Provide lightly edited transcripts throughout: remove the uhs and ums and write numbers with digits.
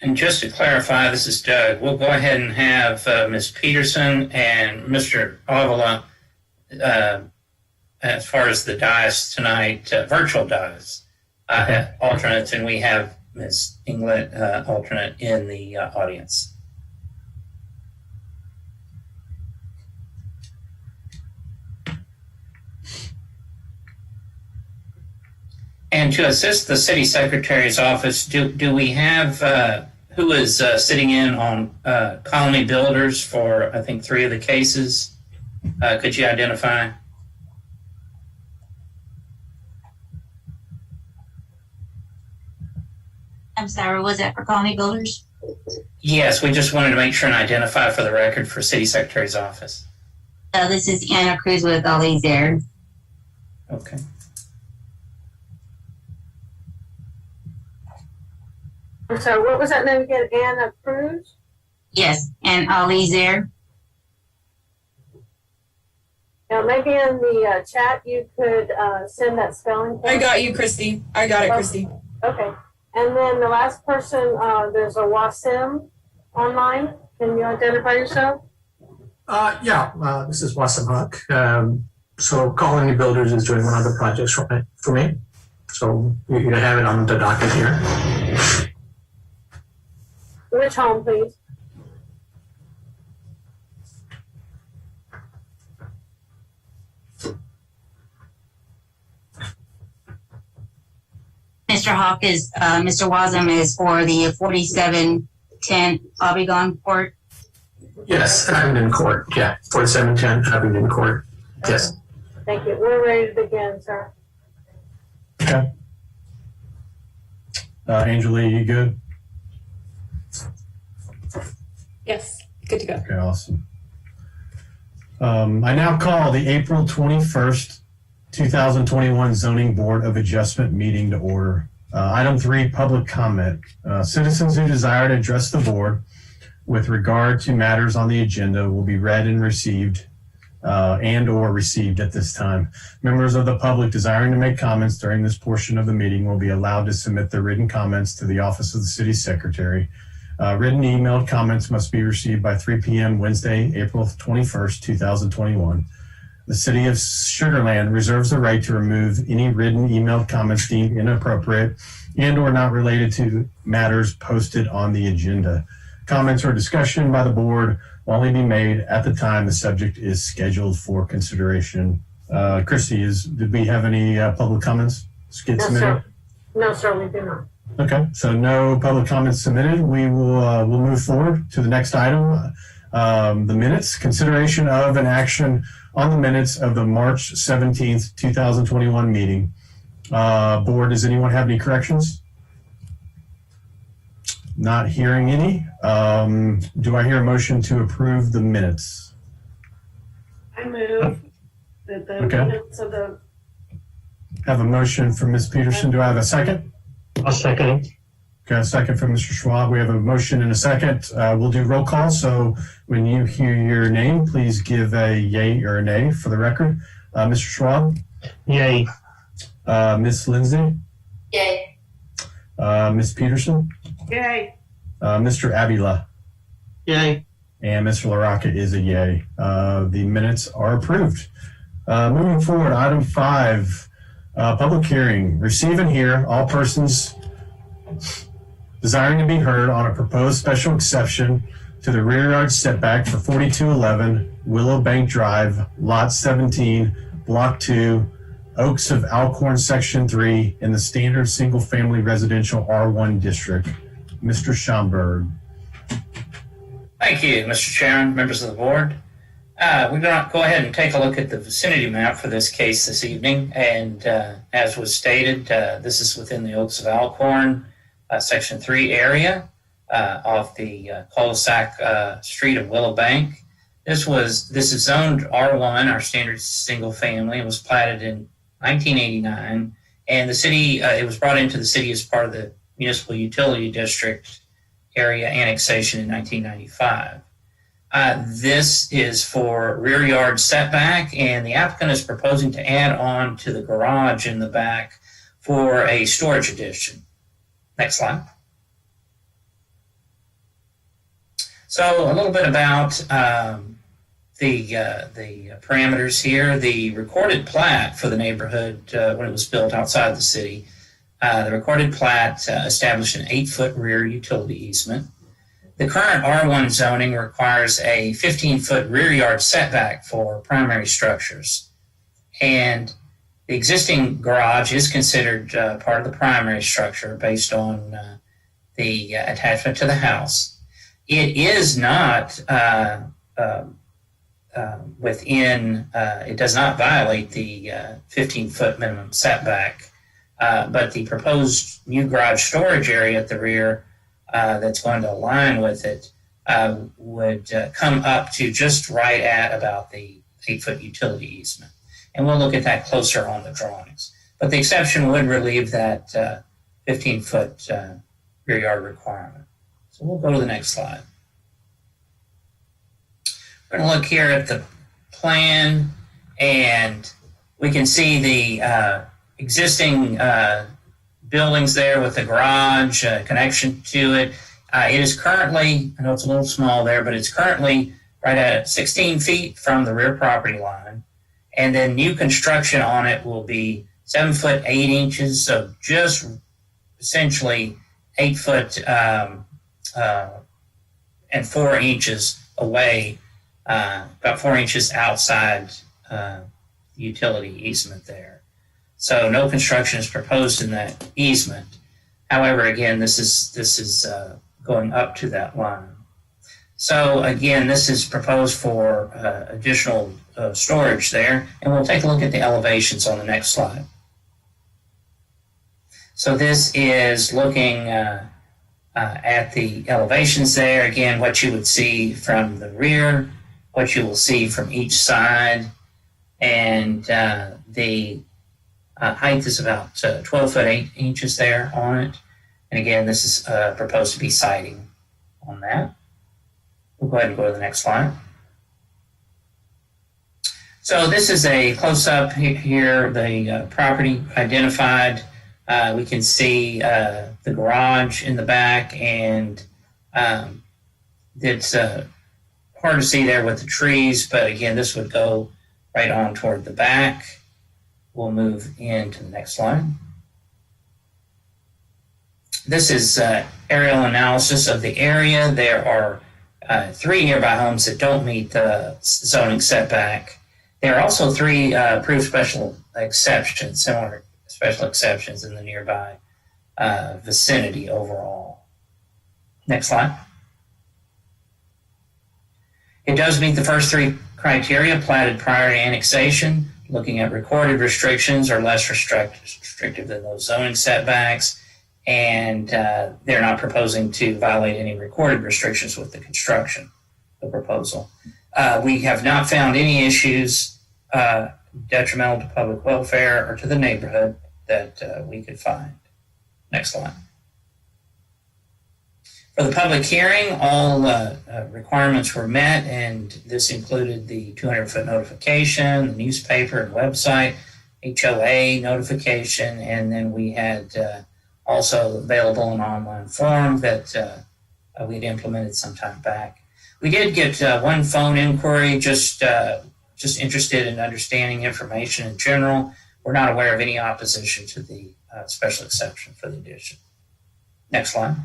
And just to clarify, this is Doug. We'll go ahead and have Ms. Peterson and Mr. Avila as far as the dais tonight, virtual dais, alternates, and we have Ms. Inglet alternate in the audience. And to assist the city secretary's office, do we have who is sitting in on Colony Builders for, I think, 3 of the cases? Could you identify? I'm sorry, was that for Colony Builders? Yes, we just wanted to make sure and identify for the record for city secretary's office. This is Anna Cruz with Ali Zaire. Okay. I'm sorry, what was that name again? Anna Cruz? Yes, and Ali Zaire. Now, maybe in the chat you could send that spelling test. I got you, Christy. I got it, Christy. Okay. And then the last person, there's a Wasim online. Can you identify yourself? This is Wasim Haq. So Colony Builders is doing one of the projects for me. So you have it on the docket here. Which home, please? Mr. Hawk is, Mr. Wasm is for the 4710 Abingdon Court. Yes, Abingdon Court. Yeah, 4710 Abingdon Court. Yes. Thank you. We're ready to begin, sir. Okay. Angela, you good? Yes, good to go. Okay, awesome. I now call the April 21st, 2021 Zoning Board of Adjustment meeting to order. Item 3, public comment. Citizens who desire to address the board with regard to matters on the agenda will be read and received or received at this time. Members of the public desiring to make comments during this portion of the meeting will be allowed to submit their written comments to the Office of the City Secretary. Written emailed comments must be received by 3 p.m. Wednesday, April 21st, 2021. The City of Sugar Land reserves the right to remove any written emailed comments deemed inappropriate and or not related to matters posted on the agenda. Comments or discussion by the board will only be made at the time the subject is scheduled for consideration. Christy, did we have any public comments? No, sir, we do not. Okay, so no public comments submitted. We will we'll move forward to the next item. The minutes, consideration of an action on the minutes of the March 17th, 2021 meeting. Board, does anyone have any corrections? Not hearing any. Do I hear a motion to approve the minutes? I move that the minutes of the... Have a motion from Ms. Peterson. Do I have a second? I'll second. Okay, a second from Mr. Schwab. We have a motion and a second. We'll do roll call. So when you hear your name, please give a yay or a nay for the record. Mr. Schwab? Yay. Ms. Lindsay? Yay. Ms. Peterson? Yay. Mr. Abila? Yay. And Mr. LaRocca is a yay. The minutes are approved. Moving forward, item 5, public hearing. Receive and hear all persons desiring to be heard on a proposed special exception to the rear yard setback for 4211 Willow Bank Drive, Lot 17, Block 2, Oaks of Alcorn, Section 3, in the standard single-family residential R1 district. Mr. Schomburg. Thank you, Mr. Chairman, members of the board. We're going to go ahead and take a look at the vicinity map for this case this evening. And as was stated, this is within the Oaks of Alcorn, Section 3 area off the cul-de-sac street of Willow Bank. This is zoned R1, our standard single family. It was platted in 1989. And the city, it was brought into the city as part of the municipal utility district area annexation in 1995. This is for rear yard setback, and the applicant is proposing to add on to the garage in the back for a storage addition. Next slide. So a little bit about the parameters here. The recorded plat for the neighborhood when it was built outside the city, the recorded plat established an 8-foot rear utility easement. The current R1 zoning requires a 15-foot rear yard setback for primary structures. And the existing garage is considered part of the primary structure based on the attachment to the house. It is not within, it does not violate the 15-foot minimum setback, but the proposed new garage storage area at the rear that's going to align with it would come up to just right at about the 8-foot utility easement. And we'll look at that closer on the drawings. But the exception would relieve that 15-foot rear yard requirement. So we'll go to the next slide. We're going to look here at the plan, and we can see the existing buildings there with the garage connection to it. It is currently, I know it's a little small there, but it's currently right at 16 feet from the rear property line. And then new construction on it will be 7 foot 8 inches, so just essentially 8 foot and 4 inches away, about 4 inches outside the utility easement there. So no construction is proposed in that easement. However, again, this is going up to that line. So again, this is proposed for additional storage there, and we'll take a look at the elevations on the next slide. So this is looking at the elevations there. Again, what you would see from the rear, what you will see from each side, and the height is about 12 foot 8 inches there on it. And again, this is proposed to be siding on that. We'll go ahead and go to the next slide. So this is a close-up here, the property identified. We can see the garage in the back, and it's hard to see there with the trees, but again, this would go right on toward the back. We'll move into the next slide. This is aerial analysis of the area. There are 3 nearby homes that don't meet the zoning setback. There are also 3 approved special exceptions, similar special exceptions in the nearby vicinity overall. Next slide. It does meet the first 3 criteria: platted prior to annexation, looking at recorded restrictions are less restrictive than those zoning setbacks, and they're not proposing to violate any recorded restrictions with the construction, the proposal. We have not found any issues detrimental to public welfare or to the neighborhood that we could find. Next slide. For the public hearing, all requirements were met, and this included the 200-foot notification, the newspaper and website, HOA notification, and then we had also available an online form that we had implemented some time back. We did get one phone inquiry, just interested in understanding information in general. We're not aware of any opposition to the special exception for the addition. Next slide.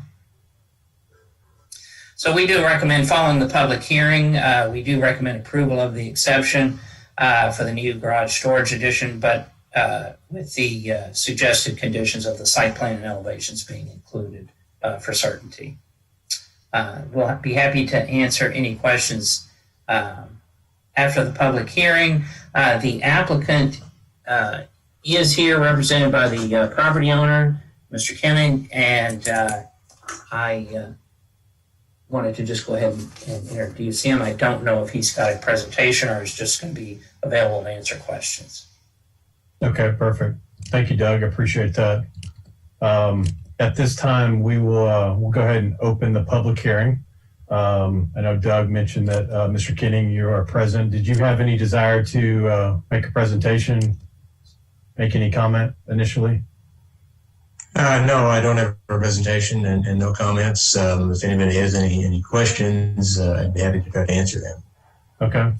So we do recommend, following the public hearing, we do recommend approval of the exception for the new garage storage addition, but with the suggested conditions of the site plan and elevations being included for certainty. We'll be happy to answer any questions after the public hearing. The applicant is here, represented by the property owner, Mr. Kenning, and I wanted to just go ahead and introduce him. I don't know if he's got a presentation or is just going to be available to answer questions. Okay, perfect. Thank you, Doug. I appreciate that. At this time, we'll go ahead and open the public hearing. I know Doug mentioned that Mr. Kenning, you are present. Did you have any desire to make a presentation, make any comment initially? No, I don't have a presentation and no comments. If anybody has any questions, I'd be happy to try to answer them. Okay.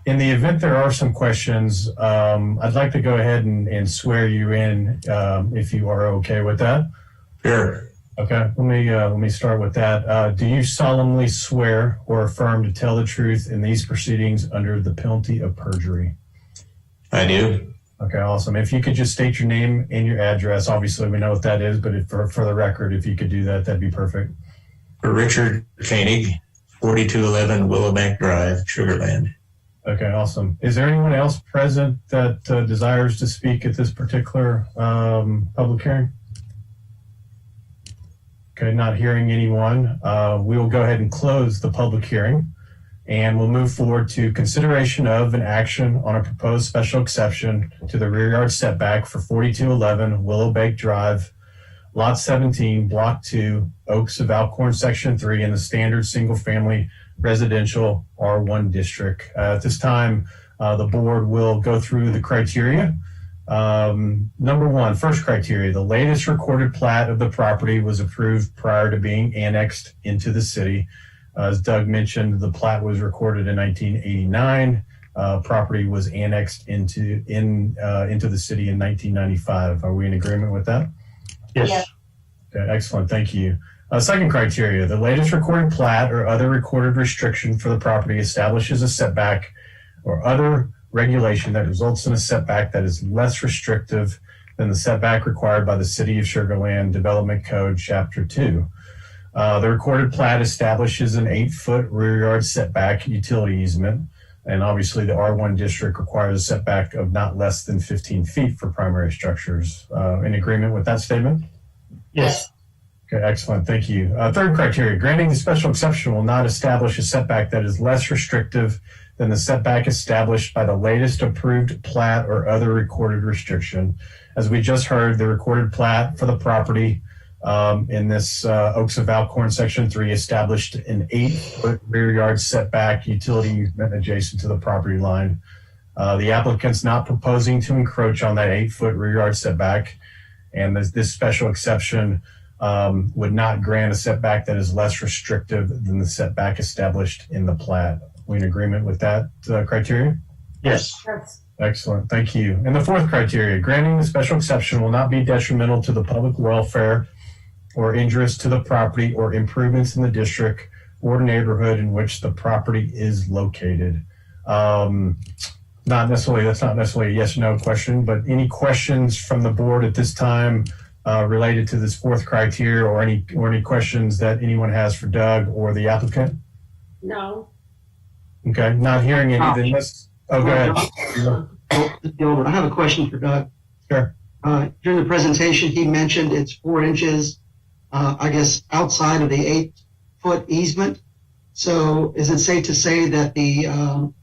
In the event there are some questions, I'd like to go ahead and swear you in if you are okay with that. Sure. Okay. Let me start with that. Do you solemnly swear or affirm to tell the truth in these proceedings under the penalty of perjury? I do. Okay, awesome. If you could just state your name and your address. Obviously, we know what that is, but for the record, if you could do that, that'd be perfect. Richard Koenig, 4211 Willowbank Drive, Sugarland. Okay, awesome. Is there anyone else present that desires to speak at this particular public hearing? Okay, not hearing anyone. We will go ahead and close the public hearing, and we'll move forward to consideration of an action on a proposed special exception to the rear yard setback for 4211 Willowbank Drive, Lot 17, Block 2, Oaks of Alcorn, Section 3, in the standard single-family residential R1 district. At this time, the board will go through the criteria. Number one, first criteria, the latest recorded plat of the property was approved prior to being annexed into the city. As Doug mentioned, the plat was recorded in 1989. Property was annexed into the city in 1995. Are we in agreement with that? Yes. Okay, excellent. Thank you. Second criteria, the latest recorded plat or other recorded restriction for the property establishes a setback or other regulation that results in a setback that is less restrictive than the setback required by the City of Sugar Land Development Code, Chapter 2. The recorded plat establishes an 8-foot rear yard setback utility easement, and obviously the R1 district requires a setback of not less than 15 feet for primary structures. In agreement with that statement? Yes. Okay, excellent. Thank you. Third criteria, granting the special exception will not establish a setback that is less restrictive than the setback established by the latest approved plat or other recorded restriction. As we just heard, the recorded plat for the property in this Oaks of Alcorn Section 3 established an 8-foot rear yard setback utility easement adjacent to the property line. The applicant's not proposing to encroach on that 8-foot rear yard setback, and this special exception would not grant a setback that is less restrictive than the setback established in the plat. We in agreement with that criteria? Yes. Yes. Excellent, thank you. And the fourth criteria, granting the special exception will not be detrimental to the public welfare or injurious to the property or improvements in the district or neighborhood in which the property is located. That's not necessarily a yes or no question, but any questions from the board at this time related to this fourth criteria, or any questions that anyone has for Doug or the applicant? No. Okay, not hearing anything. Go ahead. I have a question for Doug. Sure. During the presentation, he mentioned it's 4 inches, I guess, outside of the 8-foot easement. So is it safe to say that the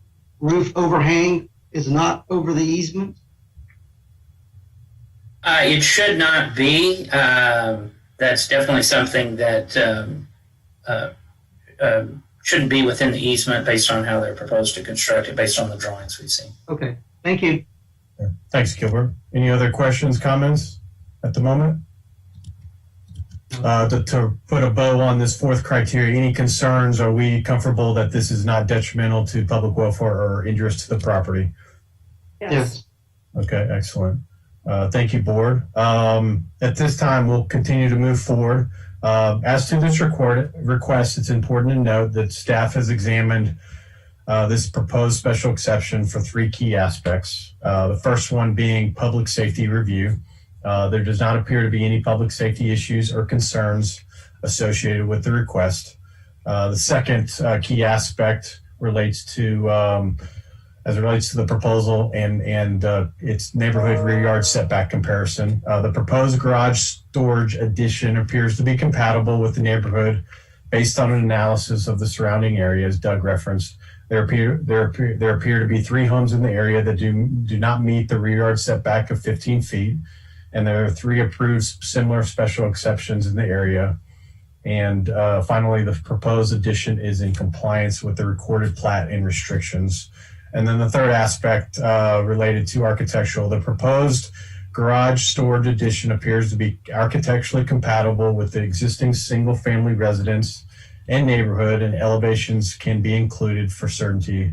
roof overhang is not over the easement? It should not be. That's definitely something that shouldn't be within the easement based on how they're proposed to construct it, based on the drawings we've seen. Okay, thank you. Thanks, Gilbert. Any other questions, comments at the moment? To put a bow on this fourth criteria, any concerns? Are we comfortable that this is not detrimental to public welfare or injurious to the property? Yes. Okay, excellent. Thank you, board. At this time, we'll continue to move forward. As to this request, it's important to note that staff has examined this proposed special exception for 3 key aspects. The first one being public safety review. There does not appear to be any public safety issues or concerns associated with the request. The second key aspect relates to as it relates to the proposal and its neighborhood rear yard setback comparison. The proposed garage storage addition appears to be compatible with the neighborhood based on an analysis of the surrounding area, as Doug referenced. There appear to be 3 homes in the area that do not meet the rear yard setback of 15 feet. And there are 3 approved similar special exceptions in the area. And finally, the proposed addition is in compliance with the recorded plat and restrictions. And then the third aspect related to architectural, the proposed garage storage addition appears to be architecturally compatible with the existing single-family residence and neighborhood, and elevations can be included for certainty.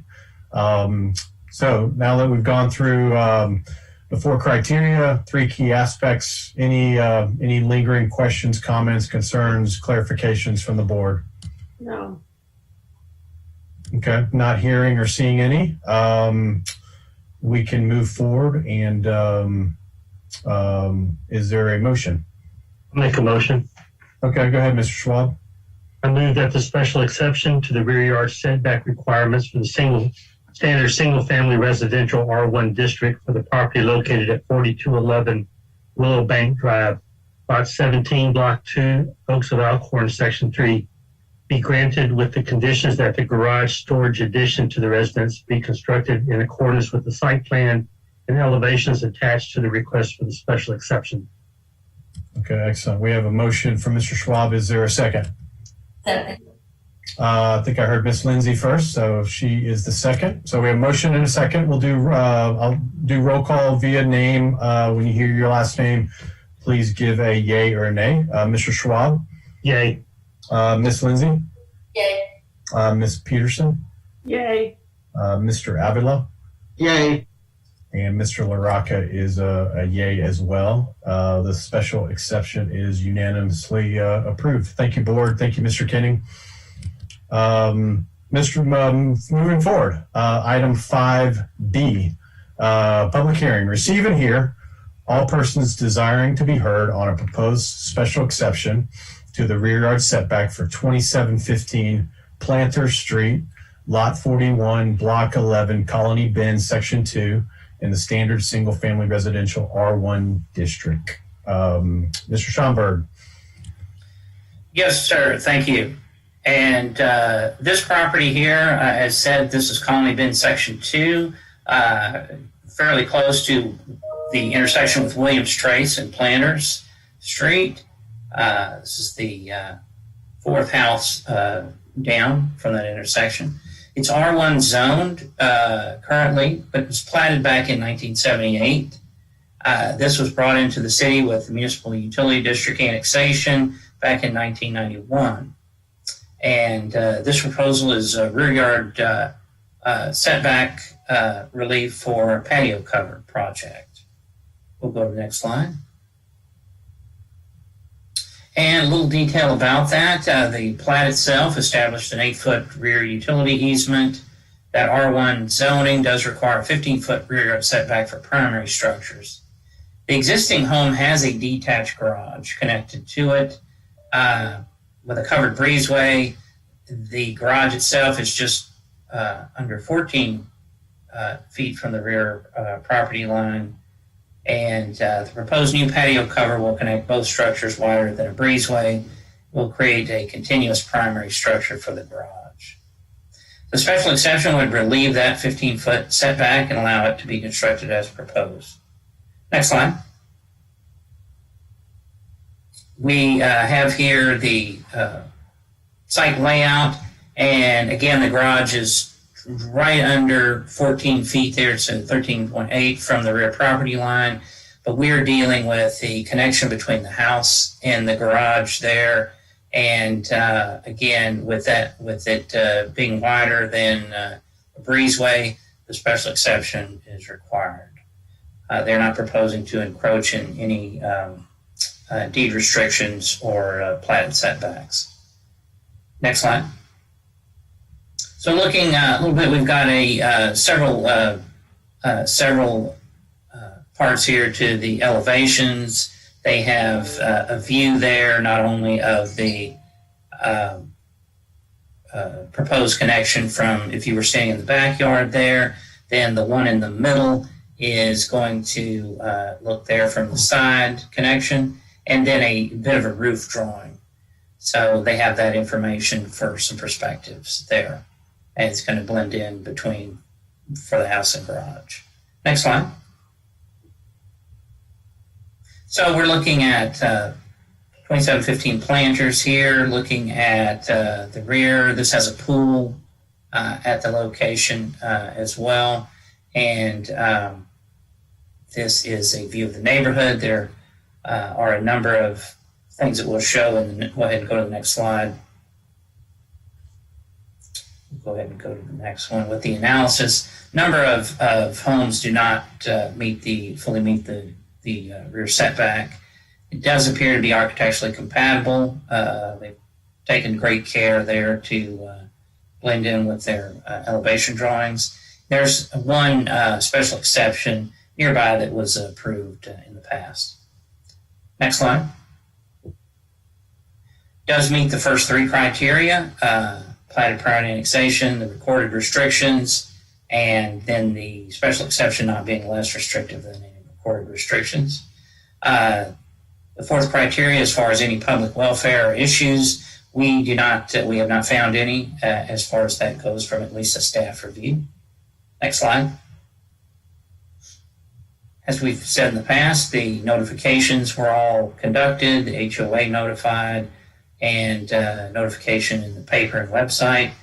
So now that we've gone through the 4 criteria, 3 key aspects, any lingering questions, comments, concerns, clarifications from the board? No. Okay, not hearing or seeing any. We can move forward, and is there a motion? I'll make a motion. Okay, go ahead, Mr. Schwab. I move that the special exception to the rear yard setback requirements for the standard single-family residential R1 district for the property located at 4211 Willow Bank Drive, Lot 17, Block 2, Oaks of Alcorn, Section 3, be granted with the conditions that the garage storage addition to the residence be constructed in accordance with the site plan and elevations attached to the request for the special exception. Okay, excellent. We have a motion from Mr. Schwab. Is there a second? Second. I think I heard Miss Lindsay first, so she is the second. So we have a motion and a second. We'll do, I'll do roll call via name. When you hear your last name, please give a yay or a nay. Mr. Schwab? Yay. Miss Lindsay? Yay. Miss Peterson? Yay. Mr. Avila? Yay. And Mr. LaRocca is a yay as well. The special exception is unanimously approved. Thank you, board. Thank you, Mr. Kenning. Moving forward, item 5B, public hearing. Receive and hear all persons desiring to be heard on a proposed special exception to the rear yard setback for 2715 Planter Street, Lot 41, Block 11, Colony Bend, Section 2, in the standard single-family residential R1 district. Mr. Schomburg. Yes, sir. Thank you. And this property here, as said, this is Colony Bend Section 2, fairly close to the intersection with Williams Trace and Planters Street. This is the 4th house down from that intersection. It's R1 zoned currently, but it was platted back in 1978. This was brought into the city with the municipal utility district annexation back in 1991. And this proposal is a rear yard setback relief for a patio cover project. We'll go to the next slide. And a little detail about that. The plat itself established an 8-foot rear utility easement. That R1 zoning does require a 15-foot rear yard setback for primary structures. The existing home has a detached garage connected to it with a covered breezeway. The garage itself is just under 14 feet from the rear property line. And the proposed new patio cover will connect both structures wider than a breezeway. Will create a continuous primary structure for the garage. The special exception would relieve that 15-foot setback and allow it to be constructed as proposed. Next slide. We have here the site layout, and again, the garage is right under 14 feet there, so 13.8 from the rear property line, but we're dealing with the connection between the house and the garage there, and again, with it being wider than a breezeway, the special exception is required. They're not proposing to encroach in any deed restrictions or platted setbacks. Next slide. So looking a little bit, we've got several parts here to the elevations. They have a view there, not only of the proposed connection from if you were standing in the backyard there, then the one in the middle is going to look there from the side connection, and then a bit of a roof drawing. So they have that information for some perspectives there. And it's going to blend in between for the house and garage. Next slide. So we're looking at 2715 Planters here, looking at the rear. This has a pool at the location as well. And This is a view of the neighborhood. There are a number of things that we'll show. Go ahead and go to the next slide. Go ahead and go to the next one with the analysis. Number of homes do not fully meet the rear setback. It does appear to be architecturally compatible. They've taken great care there to blend in with their elevation drawings. There's one special exception nearby that was approved in the past. Next slide. Does meet the first three criteria, platted prior to annexation, the recorded restrictions, and then the special exception not being less restrictive than any recorded restrictions. The fourth criteria, as far as any public welfare issues, we have not found any as far as that goes from at least a staff review. Next slide. As we've said in the past, the notifications were all conducted, the HOA notified, and notification in the paper and website.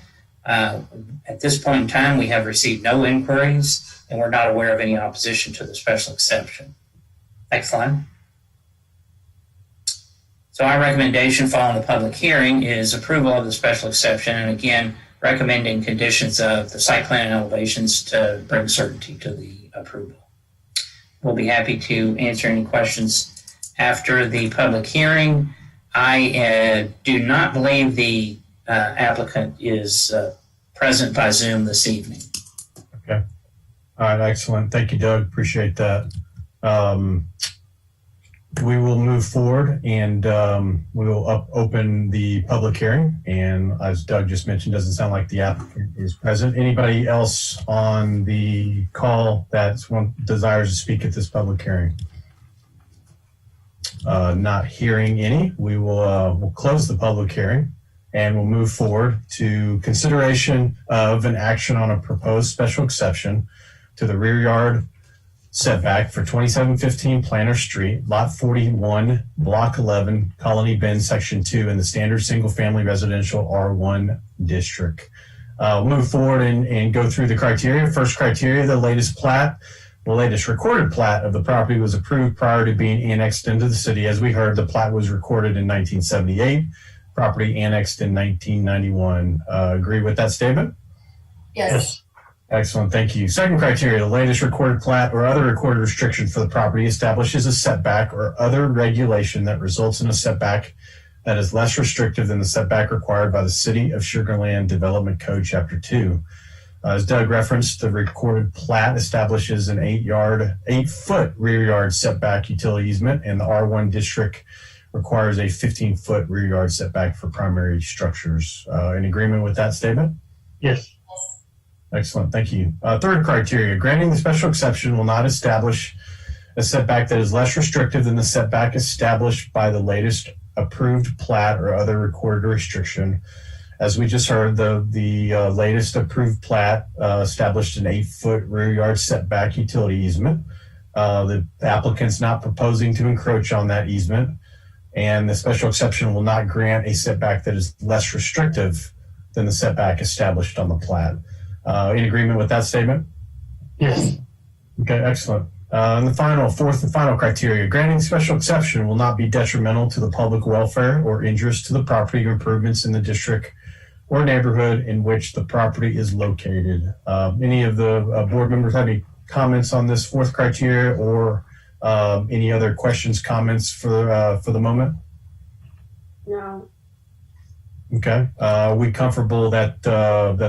At this point in time, we have received no inquiries, and we're not aware of any opposition to the special exception. Next slide. So our recommendation following the public hearing is approval of the special exception, and again, recommending conditions of the site plan and elevations to bring certainty to the approval. We'll be happy to answer any questions after the public hearing. I do not believe the applicant is present by Zoom this evening. Okay. All right. Excellent. Thank you, Doug. Appreciate that. We will move forward and we will open the public hearing. And as Doug just mentioned, doesn't sound like the applicant is present. Anybody else on the call that desires to speak at this public hearing? Not hearing any. We will we'll close the public hearing and we'll move forward to consideration of an action on a proposed special exception to the rear yard setback for 2715 Planter Street, Lot 41, Block 11, Colony Bend, Section 2 in the standard single-family residential R1 district. We'll move forward and go through the criteria. First criteria, the latest plat. The latest recorded plat of the property was approved prior to being annexed into the city. As we heard, the plat was recorded in 1978, property annexed in 1991. Agree with that statement? Yes. Excellent, thank you. Second criteria, the latest recorded plat or other recorded restriction for the property establishes a setback or other regulation that results in a setback that is less restrictive than the setback required by the City of Sugar Land Development Code, Chapter 2. As Doug referenced, the recorded plat establishes an 8-foot rear yard setback utility easement, and the R1 district requires a 15-foot rear yard setback for primary structures. In agreement with that statement? Yes. Excellent, thank you. Third criteria, granting the special exception will not establish a setback that is less restrictive than the setback established by the latest approved plat or other recorded restriction. As we just heard, the latest approved plat established an 8-foot rear yard setback utility easement. The applicant's not proposing to encroach on that easement, and the special exception will not grant a setback that is less restrictive than the setback established on the plat. In agreement with that statement? Yes. Okay, excellent. And the fourth and final criteria, granting special exception will not be detrimental to the public welfare or injurious to the property or improvements in the district or neighborhood in which the property is located. Any of the board members have any comments on this fourth criteria or any other questions, comments for the moment? No. Okay. Are we comfortable that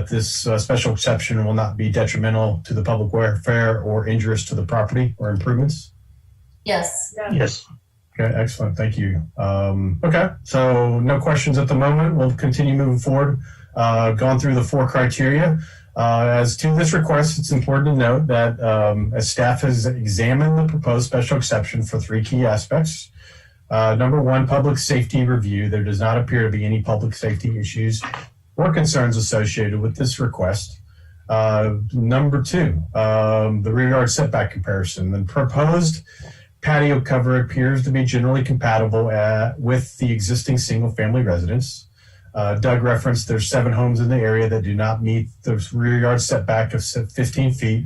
this special exception will not be detrimental to the public welfare or injurious to the property or improvements? Yes. Yes. Okay, excellent. Thank you. Okay, so no questions at the moment. We'll continue moving forward. Gone through the 4 criteria. As to this request, it's important to note that as staff has examined the proposed special exception for 3 key aspects. Number 1, public safety review. There does not appear to be any public safety issues or concerns associated with this request. Number 2, the rear yard setback comparison. The proposed patio cover appears to be generally compatible with the existing single-family residence. Doug referenced there's 7 homes in the area that do not meet the rear yard setback of 15 feet,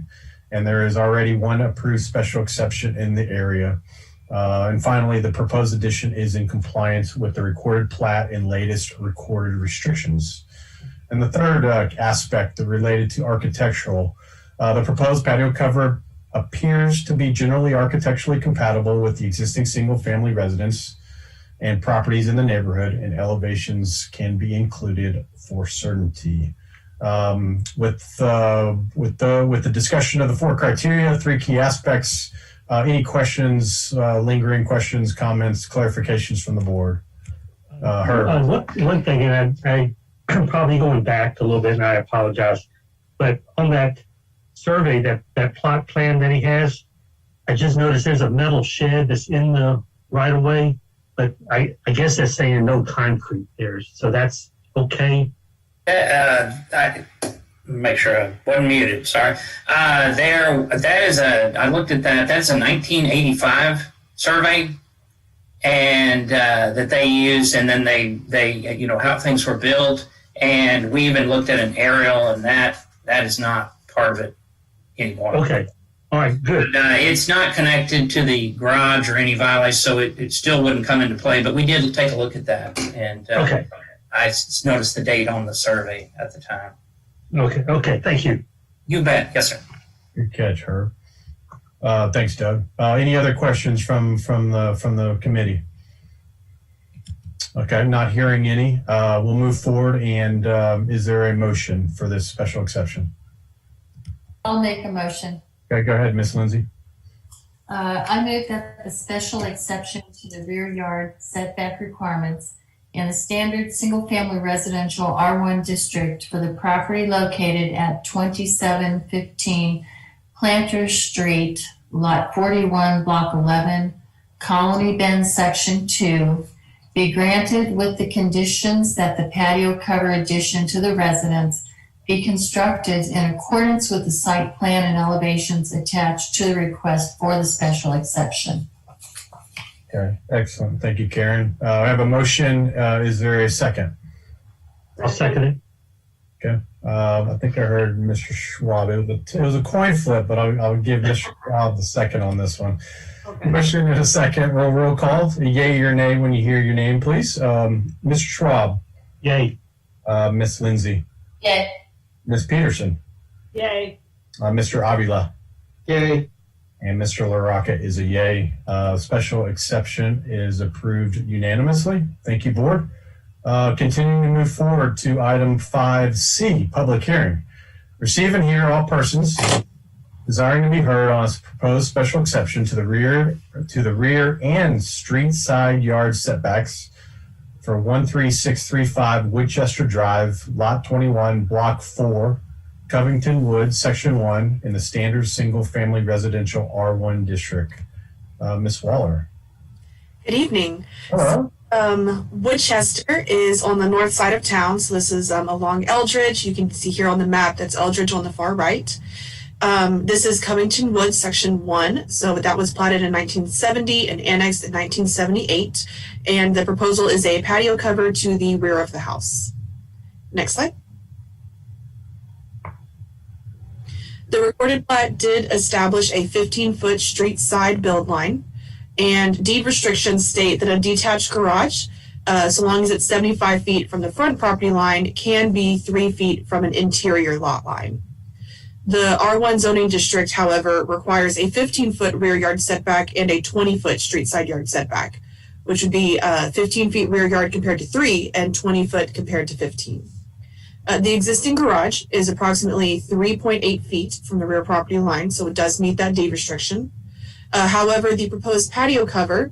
and there is already one approved special exception in the area. And finally, the proposed addition is in compliance with the recorded plat and latest recorded restrictions. And the third aspect related to architectural, the proposed patio cover appears to be generally architecturally compatible with the existing single-family residence and properties in the neighborhood, and elevations can be included for certainty. With the discussion of the 4 criteria, 3 key aspects, any questions, lingering questions, comments, clarifications from the board? Herb. One thing, and I'm probably going back a little bit, and I apologize, but on that survey, that plot plan that he has, I just noticed there's a metal shed that's in the right of way, but I guess that's saying no concrete there, so that's okay. I make sure I wasn't muted. Sorry. I looked at that. That's a 1985 survey, and that they used, and then they how things were built, and we even looked at an aerial, and that is not part of it anymore. Okay. All right. Good. But, it's not connected to the garage or any violation, so it still wouldn't come into play. But we did take a look at that, and okay. I noticed the date on the survey at the time. Okay. Thank you. You bet. Yes, sir. Good catch, Herb. Thanks, Doug. Any other questions from the committee? Okay, not hearing any. We'll move forward. And is there a motion for this special exception? I'll make a motion. Okay, go ahead, Miss Lindsay. I move that the special exception to the rear yard setback requirements in the standard single-family residential R1 district for the property located at 2715 Planters Street, Lot 41, Block 11, Colony Bend, Section 2, be granted with the conditions that the patio cover addition to the residence be constructed in accordance with the site plan and elevations attached to the request for the special exception. Okay, excellent. Thank you, Karen. I have a motion. Is there a second? I'll second it. Okay. I think I heard Mr. Schwab. It was a coin flip, but I'll give Mr. Schwab the second on this one. Okay. Motion in a second. Roll call. Yay or nay when you hear your name, please. Mr. Schwab. Yay. Miss Lindsay. Yay. Miss Peterson. Yay. Mr. Avila. Yay. And Mr. LaRocca is a yay. Special exception is approved unanimously. Thank you, board. Continuing to move forward to item 5C, public hearing. Receive and hear all persons desiring to be heard on a proposed special exception to the rear and street side yard setbacks for 13635 Woodchester Drive, Lot 21, Block 4, Covington Woods, Section 1, in the standard single-family residential R1 district. Ms. Waller. Good evening. Hello. Woodchester is on the north side of town, so this is along Eldridge. You can see here on the map that's Eldridge on the far right. This is Covington Woods, Section 1, so that was platted in 1970 and annexed in 1978, and the proposal is a patio cover to the rear of the house. Next slide. The recorded plat did establish a 15-foot street side build line, and deed restrictions state that a detached garage, so long as it's 75 feet from the front property line, can be 3 feet from an interior lot line. The R1 zoning district, however, requires a 15-foot rear yard setback and a 20-foot street side yard setback, which would be 15 feet rear yard compared to 3 and 20 foot compared to 15. The existing garage is approximately 3.8 feet from the rear property line, so it does meet that deed restriction. However, the proposed patio cover,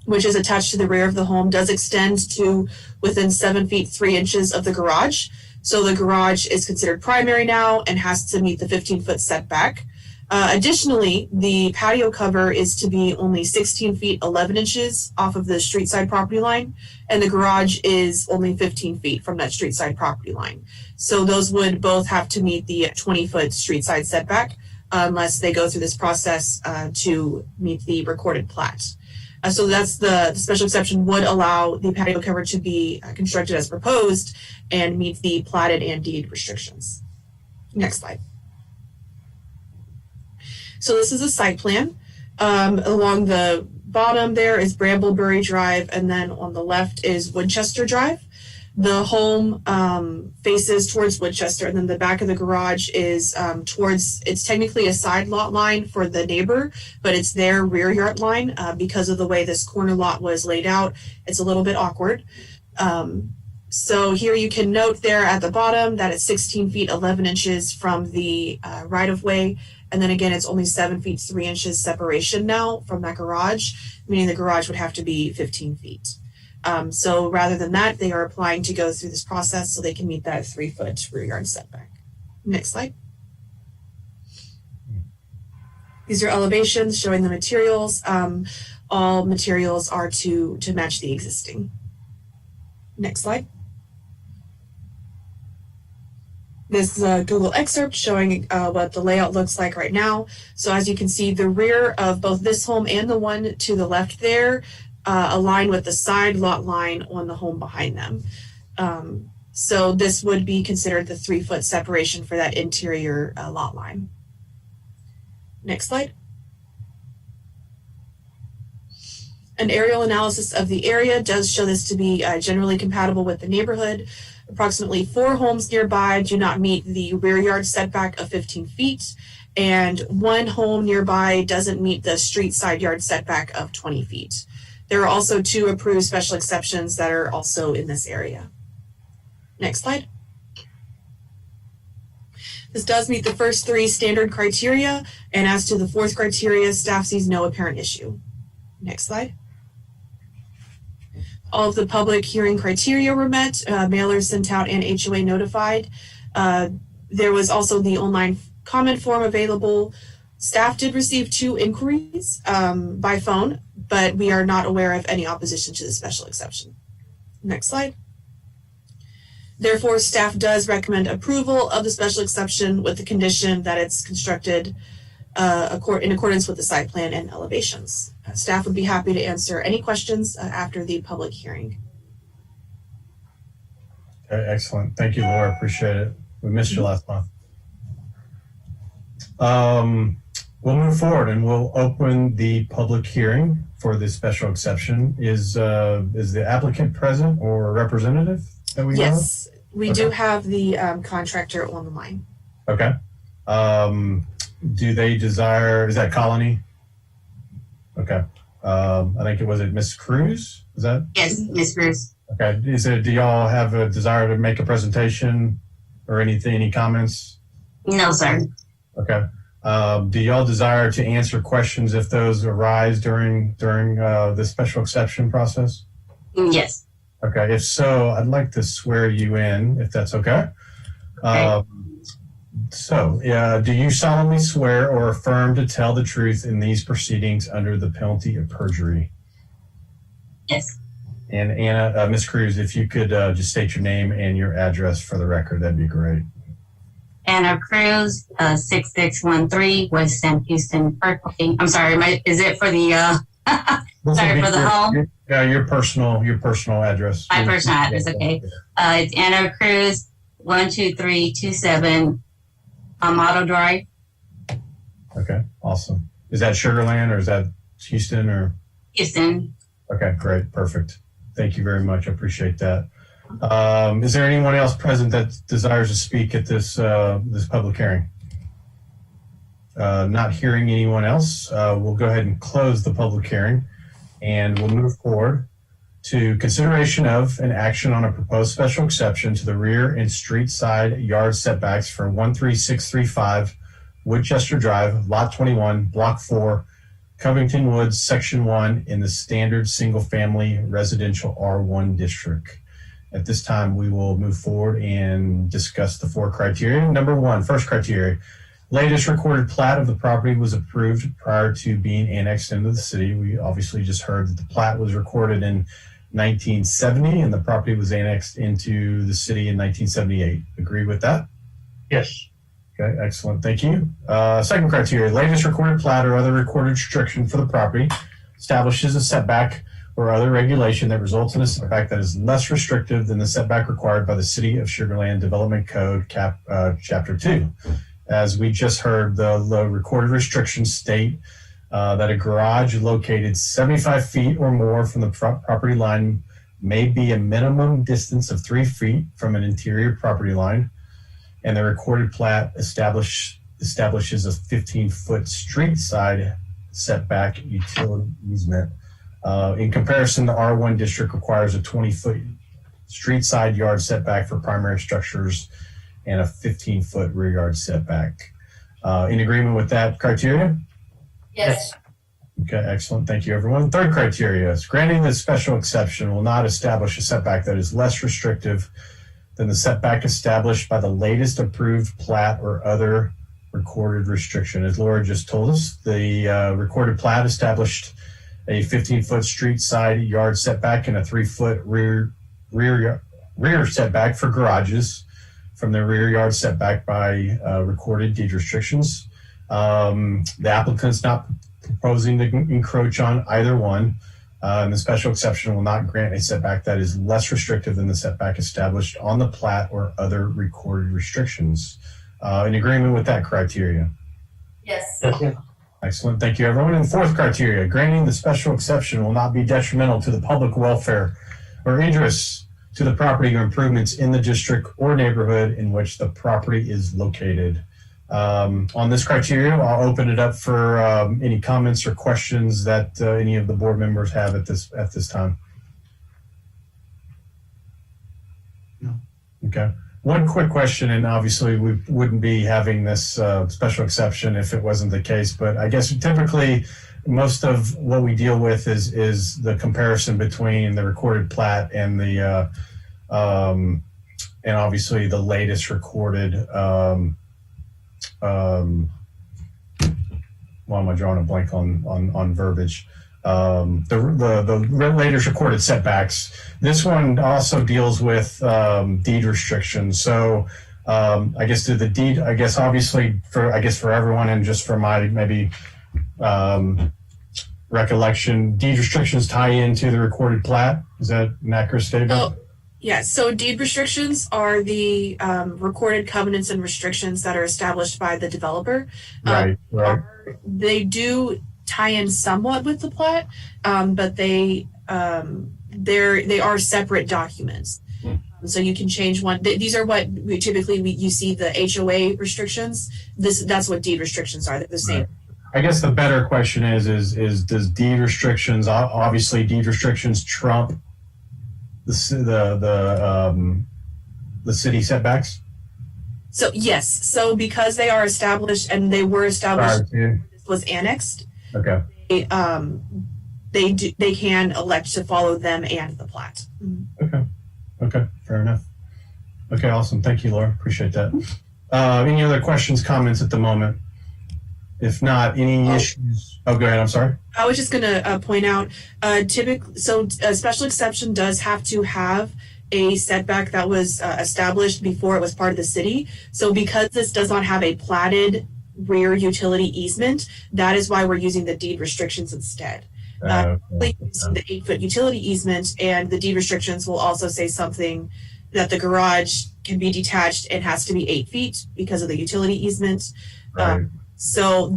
which is attached to the rear of the home, does extend to within 7 feet 3 inches of the garage. So the garage is considered primary now and has to meet the 15-foot setback. Additionally, the patio cover is to be only 16 feet 11 inches off of the street side property line, and the garage is only 15 feet from that street side property line. So those would both have to meet the 20-foot street side setback unless they go through this process to meet the recorded plat. So that's the special exception would allow the patio cover to be constructed as proposed and meet the platted and deed restrictions. Next slide. So this is a site plan. Along the bottom there is Bramblebury Drive, and then on the left is Woodchester Drive. The home faces towards Woodchester, and then the back of the garage is it's technically a side lot line for the neighbor, but it's their rear yard line because of the way this corner lot was laid out. It's a little bit awkward. So here you can note there at the bottom that it's 16 feet 11 inches from the right of way. And then again, it's only 7 feet 3 inches separation now from that garage, meaning the garage would have to be 15 feet. So rather than that, they are applying to go through this process so they can meet that 3 foot rear yard setback. Next slide. These are elevations showing the materials. All materials are to match the existing. Next slide. This is a Google excerpt showing what the layout looks like right now. So as you can see, the rear of both this home and the one to the left there align with the side lot line on the home behind them. So this would be considered the 3 foot separation for that interior lot line. Next slide. An aerial analysis of the area does show this to be generally compatible with the neighborhood. Approximately 4 homes nearby do not meet the rear yard setback of 15 feet, and 1 home nearby doesn't meet the street side yard setback of 20 feet. There are also 2 approved special exceptions that are also in this area. Next slide. This does meet the first 3 standard criteria, and as to the 4th criteria, staff sees no apparent issue. Next slide. All of the public hearing criteria were met, mailers sent out and HOA notified. There was also the online comment form available. Staff did receive 2 inquiries by phone, but we are not aware of any opposition to the special exception. Next slide. Therefore, staff does recommend approval of the special exception with the condition that it's constructed in accordance with the site plan and elevations. Staff would be happy to answer any questions after the public hearing. Okay, excellent. Thank you, Laura. Appreciate it. We missed you last month. We'll move forward and we'll open the public hearing for this special exception. Is the applicant present or representative that we Yes, know? we do have the contractor on the line. Okay. Do they desire, is that Colony? Okay. I think was it Miss Cruz? Is that? Yes, Ms. Cruz. Okay. Do y'all have a desire to make a presentation or anything, any comments? No, sir. Okay. Do y'all desire to answer questions if those arise during the special exception process? Yes. Okay. If so, I'd like to swear you in, if that's okay. Okay. Do you solemnly swear or affirm to tell the truth in these proceedings under the penalty of perjury? Yes. And Anna, Ms. Cruz, if you could just state your name and your address for the record, that'd be great. Anna Cruz, 6613 West Sam Houston Parkway. I'm sorry, is it for the sorry for the home? Your personal address. My personal address, okay. It's Anna Cruz, 12327 Amado Drive. Okay, awesome. Is that Sugar Land or is that Houston or? Houston. Okay, great, perfect. Thank you very much. I appreciate that. Is there anyone else present that desires to speak at this public hearing? Not hearing anyone else, we'll go ahead and close the public hearing and we'll move forward to consideration of an action on a proposed special exception to the rear and street side yard setbacks for 13635 Woodchester Drive, Lot 21, Block 4, Covington Woods, Section 1 in the standard single-family residential R1 district. At this time, we will move forward and discuss the 4 criteria. Number 1, first criteria, latest recorded plat of the property was approved prior to being annexed into the city. We obviously just heard that the plat was recorded in 1970 and the property was annexed into the city in 1978. Agree with that? Yes. Okay, excellent. Thank you. Second criteria, latest recorded plat or other recorded restriction for the property establishes a setback or other regulation that results in a setback that is less restrictive than the setback required by the City of Sugar Land Development Code, Chapter 2. as we just heard, the recorded restrictions state that a garage located 75 feet or more from the property line may be a minimum distance of 3 feet from an interior property line, and the recorded plat establishes a 15-foot street side setback utility easement. In comparison, the R1 district requires a 20-foot street side yard setback for primary structures and a 15-foot rear yard setback. In agreement with that criteria? Yes. Okay, excellent. Thank you, everyone. Third criteria is granting the special exception will not establish a setback that is less restrictive than the setback established by the latest approved plat or other recorded restriction. As Laura just told us, the recorded plat established a 15-foot street side yard setback and a 3-foot rear setback for garages from the rear yard setback by recorded deed restrictions. The applicant's not proposing to encroach on either one. And the special exception will not grant a setback that is less restrictive than the setback established on the plat or other recorded restrictions. In agreement with that criteria? Yes. Excellent. Thank you, everyone. And fourth criteria, granting the special exception will not be detrimental to the public welfare or interests to the property or improvements in the district or neighborhood in which the property is located. On this criteria, I'll open it up for any comments or questions that any of the board members have at this time. No. Okay. One quick question, and obviously we wouldn't be having this special exception if it wasn't the case, but I guess typically most of what we deal with is the comparison between the recorded plat and the and obviously the latest recorded why am I drawing a blank on verbiage? The latest recorded setbacks. This one also deals with deed restrictions. So I guess obviously for everyone and just for my maybe recollection, deed restrictions tie into the recorded plat. Is that an accurate statement? Oh, yeah. So deed restrictions are the recorded covenants and restrictions that are established by the developer. Right. They do tie in somewhat with the plat, but they are separate documents. So you can change one. These are what you see the HOA restrictions. That's what deed restrictions are. They're the same. Right. I guess the better question is does deed restrictions, obviously deed restrictions trump the city setbacks? So yes. So because they are established and they were established, this was annexed. Okay. They can elect to follow them and the plat. Okay. Fair enough. Okay. Awesome. Thank you, Laura. Appreciate that. Any other questions, comments at the moment? If not, any issues? Oh, go ahead. I'm sorry. I was just going to point out, typically, so a special exception does have to have a setback that was established before it was part of the city. So because this does not have a platted rear utility easement, that is why we're using the deed restrictions instead. The 8-foot utility easement and the deed restrictions will also say something that the garage can be detached and has to be 8 feet because of the utility easement. Right. So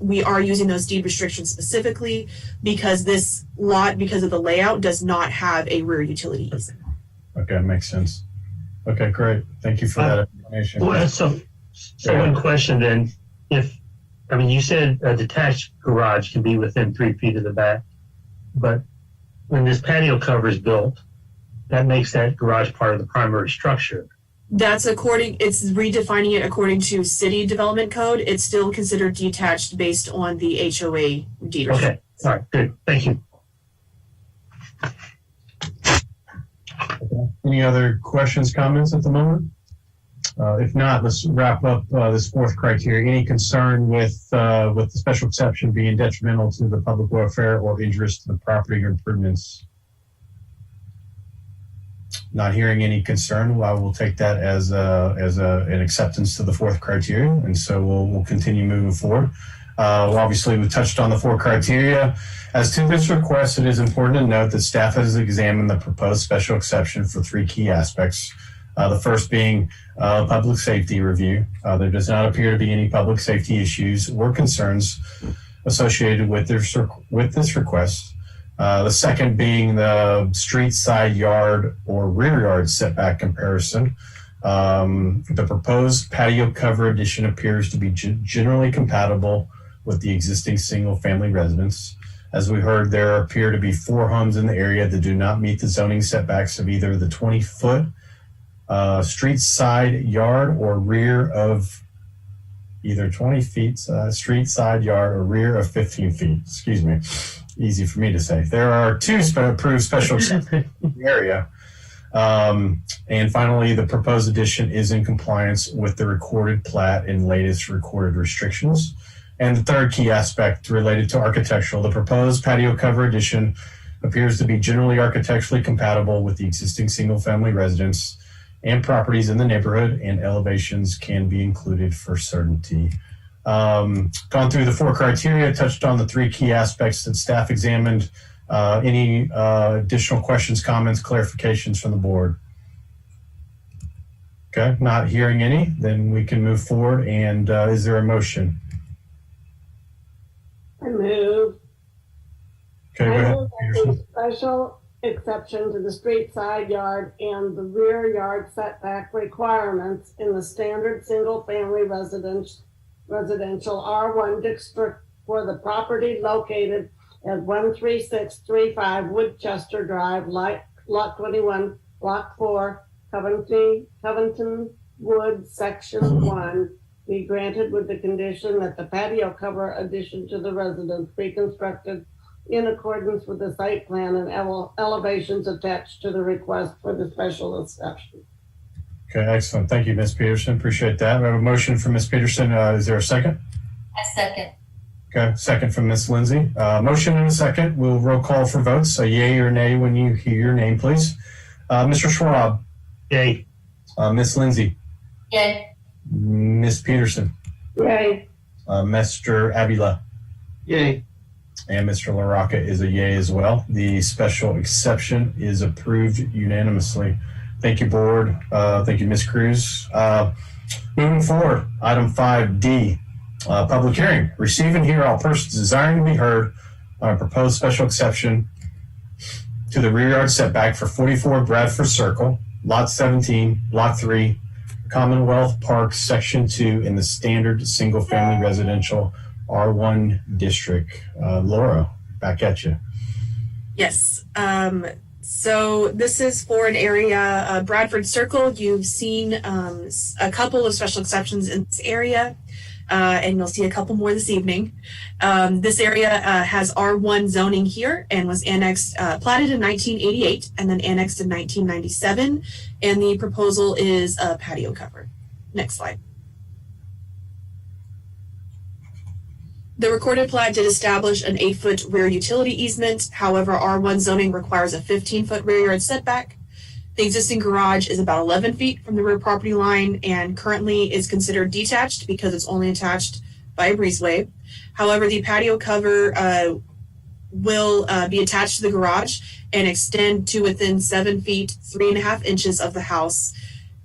we are using those deed restrictions specifically because this lot, because of the layout, does not have a rear utility easement. Okay, makes sense. Okay, great. Thank you for that information. Well, so one question then, you said a detached garage can be within 3 feet of the back, but when this patio cover is built, that makes that garage part of the primary structure. It's redefining it according to city development code. It's still considered detached based on the HOA deed restriction. Okay, all right, good, thank you. Any other questions, comments at the moment? If not, let's wrap up this fourth criteria. Any concern with the special exception being detrimental to the public welfare or interest to the property or improvements? Not hearing any concern, I will take that as an acceptance to the fourth criteria, and so we'll continue moving forward. Obviously, we touched on the 4 criteria. As to this request, it is important to note that staff has examined the proposed special exception for 3 key aspects. The first being public safety review. There does not appear to be any public safety issues or concerns associated with this request. The second being the street side yard or rear yard setback comparison. The proposed patio cover addition appears to be generally compatible with the existing single family residence. As we heard, there appear to be 4 homes in the area that do not meet the zoning setbacks of either the 20-foot street side yard or rear of either 20 feet street side yard or rear of 15 feet. Excuse me. Easy for me to say. There are 2 approved special exceptions in the area. And finally, the proposed addition is in compliance with the recorded plat and latest recorded restrictions. And the third key aspect related to architectural, the proposed patio cover addition appears to be generally architecturally compatible with the existing single-family residence and properties in the neighborhood, and elevations can be included for certainty. Gone through the 4 criteria, touched on the 3 key aspects that staff examined. Any additional questions, comments, clarifications from the board? Okay, not hearing any, then we can move forward. And is there a motion? I move. Okay, go ahead. move that the special exception to the street side yard and the rear yard setback requirements in the standard single-family residential R1 district for the property located at 13635 Woodchester Drive, Lot 21, Block 4, Covington Woods, Section 1, be granted with the condition that the patio cover addition to the residence be constructed in accordance with the site plan and elevations attached to the request for the special exception. Okay, excellent. Thank you, Ms. Peterson. Appreciate that. We have a motion from Ms. Peterson. Is there a second? I second. Okay, second from Ms. Lindsay. Motion and a second. We'll roll call for votes. A yay or nay when you hear your name, please. Mr. Schwab. Yay. Ms. Lindsay. Yay. Ms. Peterson. Yay. Mr. Abila. Yay. And Mr. LaRocca is a yay as well. The special exception is approved unanimously. Thank you, board. Thank you, Ms. Cruz. Moving forward, item 5D, public hearing. Receive and hear all persons desiring to be heard on a proposed special exception to the rear yard setback for 44 Bradford Circle, Lot 17, Block 3, Commonwealth Park, Section 2, in the standard single-family residential R1 district. Laura, back at you. Yes. So this is for an area, Bradford Circle. You've seen a couple of special exceptions in this area, and you'll see a couple more this evening. This area has R1 zoning here and was annexed, platted in 1988 and then annexed in 1997. And the proposal is a patio cover. Next slide. The recorded plat did establish an 8-foot rear utility easement. However, R1 zoning requires a 15-foot rear yard setback. The existing garage is about 11 feet from the rear property line and currently is considered detached because it's only attached by a breezeway. However, the patio cover will be attached to the garage and extend to within 7 feet, 3.5 inches of the house,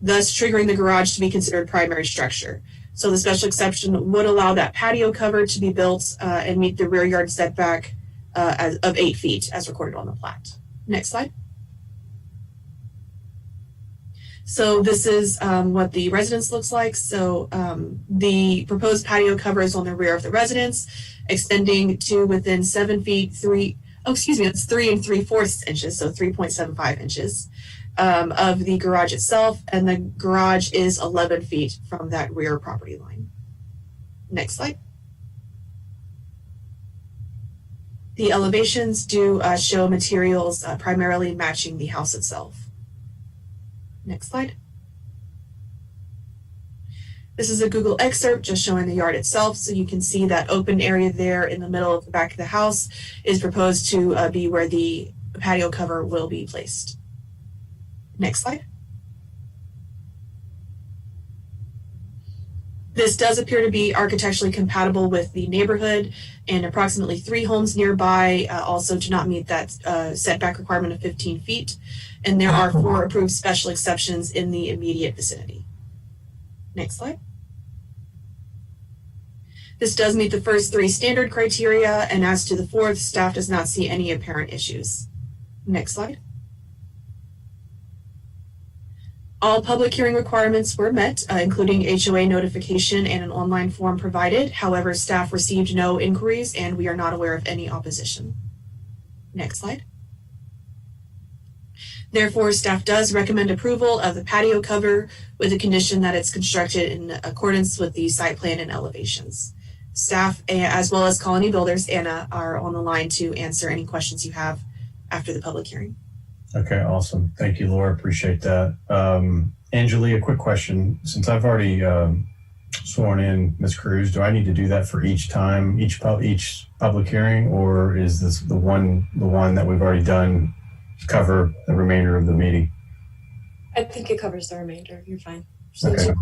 thus triggering the garage to be considered primary structure. So the special exception would allow that patio cover to be built and meet the rear yard setback of 8 feet as recorded on the plat. Next slide. So this is what the residence looks like. So the proposed patio cover is on the rear of the residence, extending to within 7 feet, it's 3 3/4 inches, so 3.75 inches. Of the garage itself, and the garage is 11 feet from that rear property line. Next slide. The elevations do show materials primarily matching the house itself. Next slide. This is a Google excerpt just showing the yard itself, so you can see that open area there in the middle of the back of the house is proposed to be where the patio cover will be placed. Next slide. This does appear to be architecturally compatible with the neighborhood, and approximately 3 homes nearby also do not meet that setback requirement of 15 feet. And there are 4 approved special exceptions in the immediate vicinity. Next slide. This does meet the first 3 standard criteria, and as to the 4th, staff does not see any apparent issues. Next slide. All public hearing requirements were met, including HOA notification and an online form provided. However, staff received no inquiries and we are not aware of any opposition. Next slide. Therefore, staff does recommend approval of the patio cover with the condition that it's constructed in accordance with the site plan and elevations. Staff, as well as Colony Builders, Anna, are on the line to answer any questions you have after the public hearing. Okay, awesome. Thank you, Laura. Appreciate that. Anjali, a quick question. Since I've already sworn in Ms. Cruz, do I need to do that for each time, each public hearing, or is this the one that we've already done cover the remainder of the meeting? I think it covers the remainder. You're fine. Okay.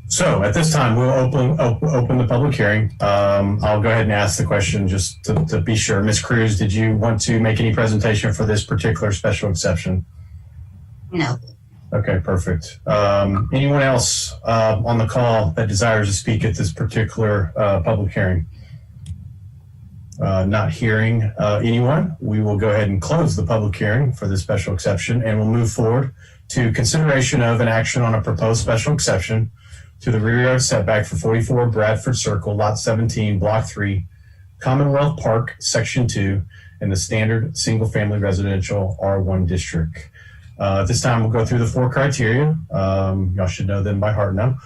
So at this time, we'll open the public hearing. I'll go ahead and ask the question just to be sure. Ms. Cruz, did you want to make any presentation for this particular special exception? No. Okay, perfect. Anyone else on the call that desires to speak at this particular public hearing? Not hearing anyone, we will go ahead and close the public hearing for this special exception, and we'll move forward to consideration of an action on a proposed special exception to the rear yard setback for 44 Bradford Circle, Lot 17, Block 3, Commonwealth Park, Section 2, in the standard single-family residential R1 district. At this time, we'll go through the 4 criteria. Y'all should know them by heart now.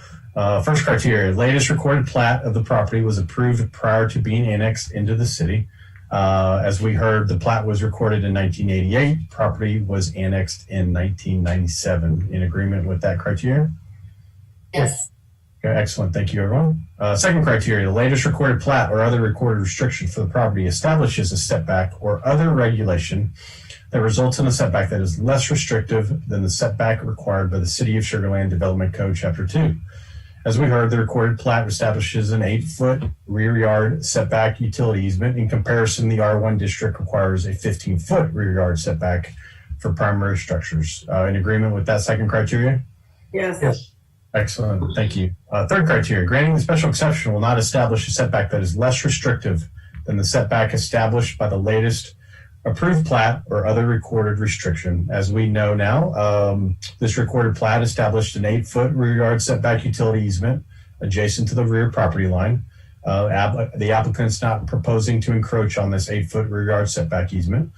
First criteria, latest recorded plat of the property was approved prior to being annexed into the city. As we heard, the plat was recorded in 1988. Property was annexed in 1997. In agreement with that criteria? Yes. Okay, excellent. Thank you, everyone. Second criteria, the latest recorded plat or other recorded restriction for the property establishes a setback or other regulation that results in a setback that is less restrictive than the setback required by the City of Sugar Land Development Code, Chapter 2. As we heard, the recorded plat establishes an 8-foot rear yard setback utility easement. In comparison, the R1 district requires a 15-foot rear yard setback for primary structures. In agreement with that second criteria? Yes. Yes. Excellent. Thank you. Third criteria, granting the special exception will not establish a setback that is less restrictive than the setback established by the latest approved plat or other recorded restriction. As we know now, this recorded plat established an 8-foot rear yard setback utility easement adjacent to the rear property line. The applicant's not proposing to encroach on this 8-foot rear yard setback easement.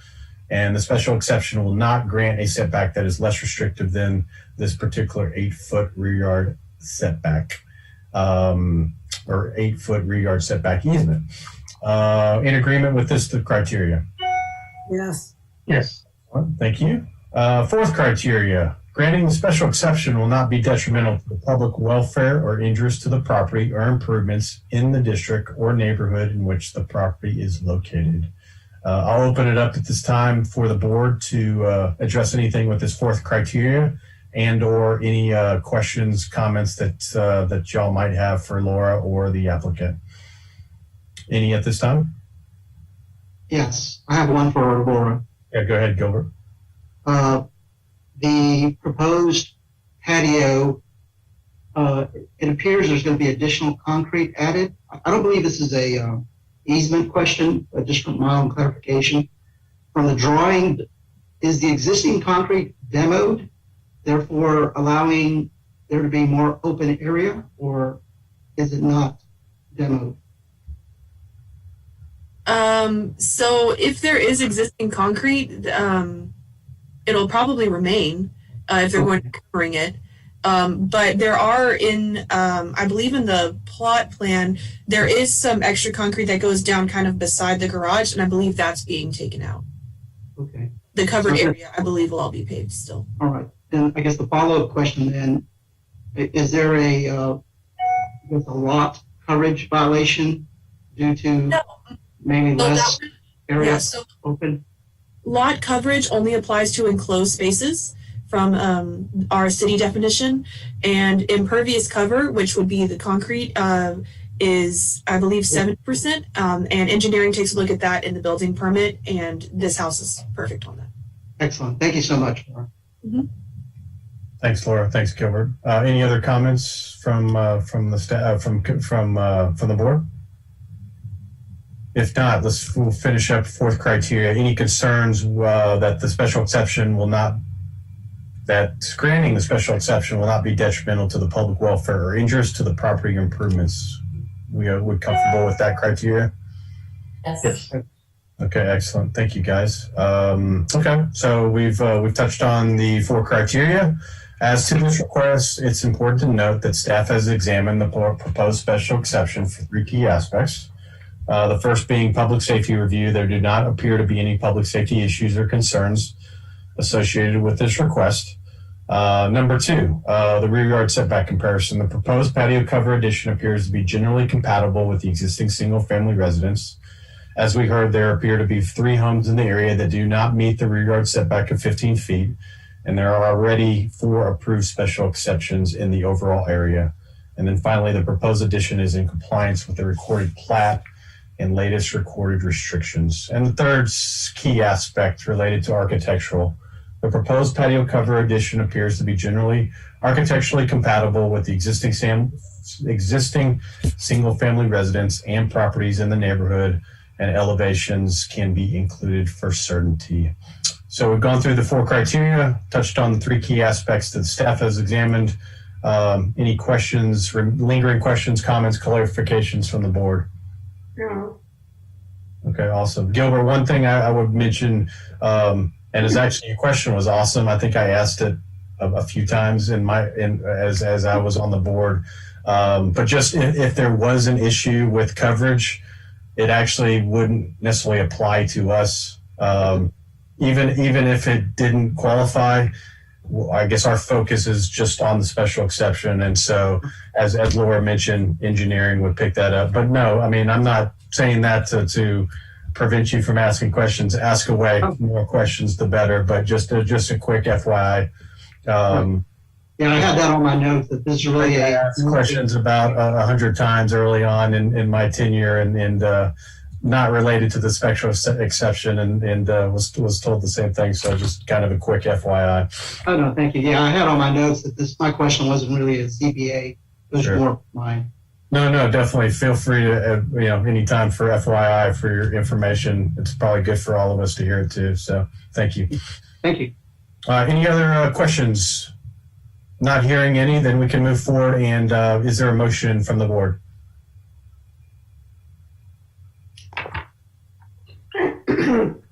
And the special exception will not grant a setback that is less restrictive than this particular 8-foot rear yard setback or 8-foot rear yard setback easement. In agreement with the criteria? Yes. Yes. Thank you. Fourth criteria, granting the special exception will not be detrimental to the public welfare or injurious to the property or improvements in the district or neighborhood in which the property is located. I'll open it up at this time for the board to address anything with this fourth criteria and or any questions, comments that y'all might have for Laura or the applicant. Any at this time? Yes, I have one for Laura. Yeah, go ahead, Gilbert. The proposed patio, it appears there's going to be additional concrete added. I don't believe this is a easement question, just for my own clarification. From the drawing, is the existing concrete demoed, therefore allowing there to be more open area, or is it not demoed? So if there is existing concrete, it'll probably remain if they're going to be covering it. But there are I believe in the plot plan, there is some extra concrete that goes down kind of beside the garage, and I believe that's being taken out. Okay. The covered area, I believe, will all be paved still. All right. Then I guess the follow-up question then, is there a lot coverage violation due to maybe less area open? Lot coverage only applies to enclosed spaces. from our city definition. And impervious cover, which would be the concrete, is, I believe, 70%. And engineering takes a look at that in the building permit, and this house is perfect on that. Excellent. Thank you so much, Laura. Thanks, Laura. Thanks, Gilbert. Any other comments from the staff from the board? If not, we'll finish up fourth criteria. Any concerns that the special exception will not, that granting the special exception will not be detrimental to the public welfare or injurious to the property improvements? We're comfortable with that criteria? Yes. Okay, excellent. Thank you, guys. Okay, so we've touched on the four criteria. As to this request, it's important to note that staff has examined the proposed special exception for three key aspects. The first being public safety review. There do not appear to be any public safety issues or concerns associated with this request. Number two, the rear yard setback comparison. The proposed patio cover addition appears to be generally compatible with the existing single-family residence. As we heard, there appear to be 3 homes in the area that do not meet the rear yard setback of 15 feet, and there are already 4 approved special exceptions in the overall area. And then finally, the proposed addition is in compliance with the recorded plat and latest recorded restrictions. And the third key aspect related to architectural. The proposed patio cover addition appears to be generally architecturally compatible with the existing single-family residence and properties in the neighborhood, and elevations can be included for certainty. So we've gone through the 4 criteria, touched on the 3 key aspects that the staff has examined. Any questions, lingering questions, comments, clarifications from the board? No. Okay, awesome. Gilbert, one thing I would mention, and is actually your question was awesome. I think I asked it a few times as I was on the board. But just if there was an issue with coverage, it actually wouldn't necessarily apply to us. Even if it didn't qualify, I guess our focus is just on the special exception. And so as Laura mentioned, engineering would pick that up. But no, I mean, I'm not saying that to prevent you from asking questions. Ask away. The more questions, the better. But just a quick FYI. Yeah, I had that on my notes that this is really I asked questions about 100 times early on in my tenure, and not related to the special exception, and was told the same thing. So just kind of a quick FYI. Oh no, thank you. Yeah, I had on my notes that my question wasn't really a CBA. It was more mine. No, definitely. Feel free to anytime for FYI for your information. It's probably good for all of us to hear it too. So thank you. Thank you. Any other questions? Not hearing any, then we can move forward. And is there a motion from the board?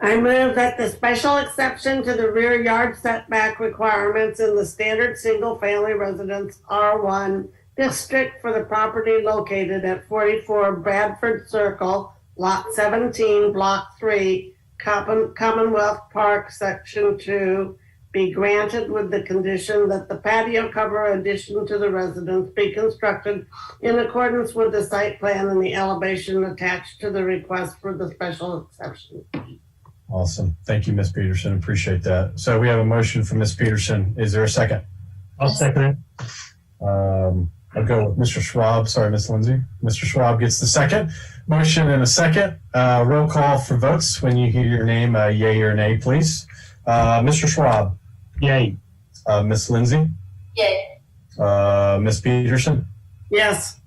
I move that the special exception to the rear yard setback requirements in the standard single-family residence R1 district for the property located at 44 Bradford Circle, Lot 17, Block 3, Commonwealth Park, Section 2, be granted with the condition that the patio cover addition to the residence be constructed in accordance with the site plan and the elevation attached to the request for the special exception. Awesome. Thank you, Ms. Peterson. Appreciate that. So we have a motion from Ms. Peterson. Is there a second? I'll second it. I'll go with Mr. Schwab. Sorry, Ms. Lindsay. Mr. Schwab gets the second. Motion and a second. Roll call for votes. When you hear your name, yay or nay, please. Mr. Schwab. Yay. Ms. Lindsay. Yay. Ms. Peterson. Yes.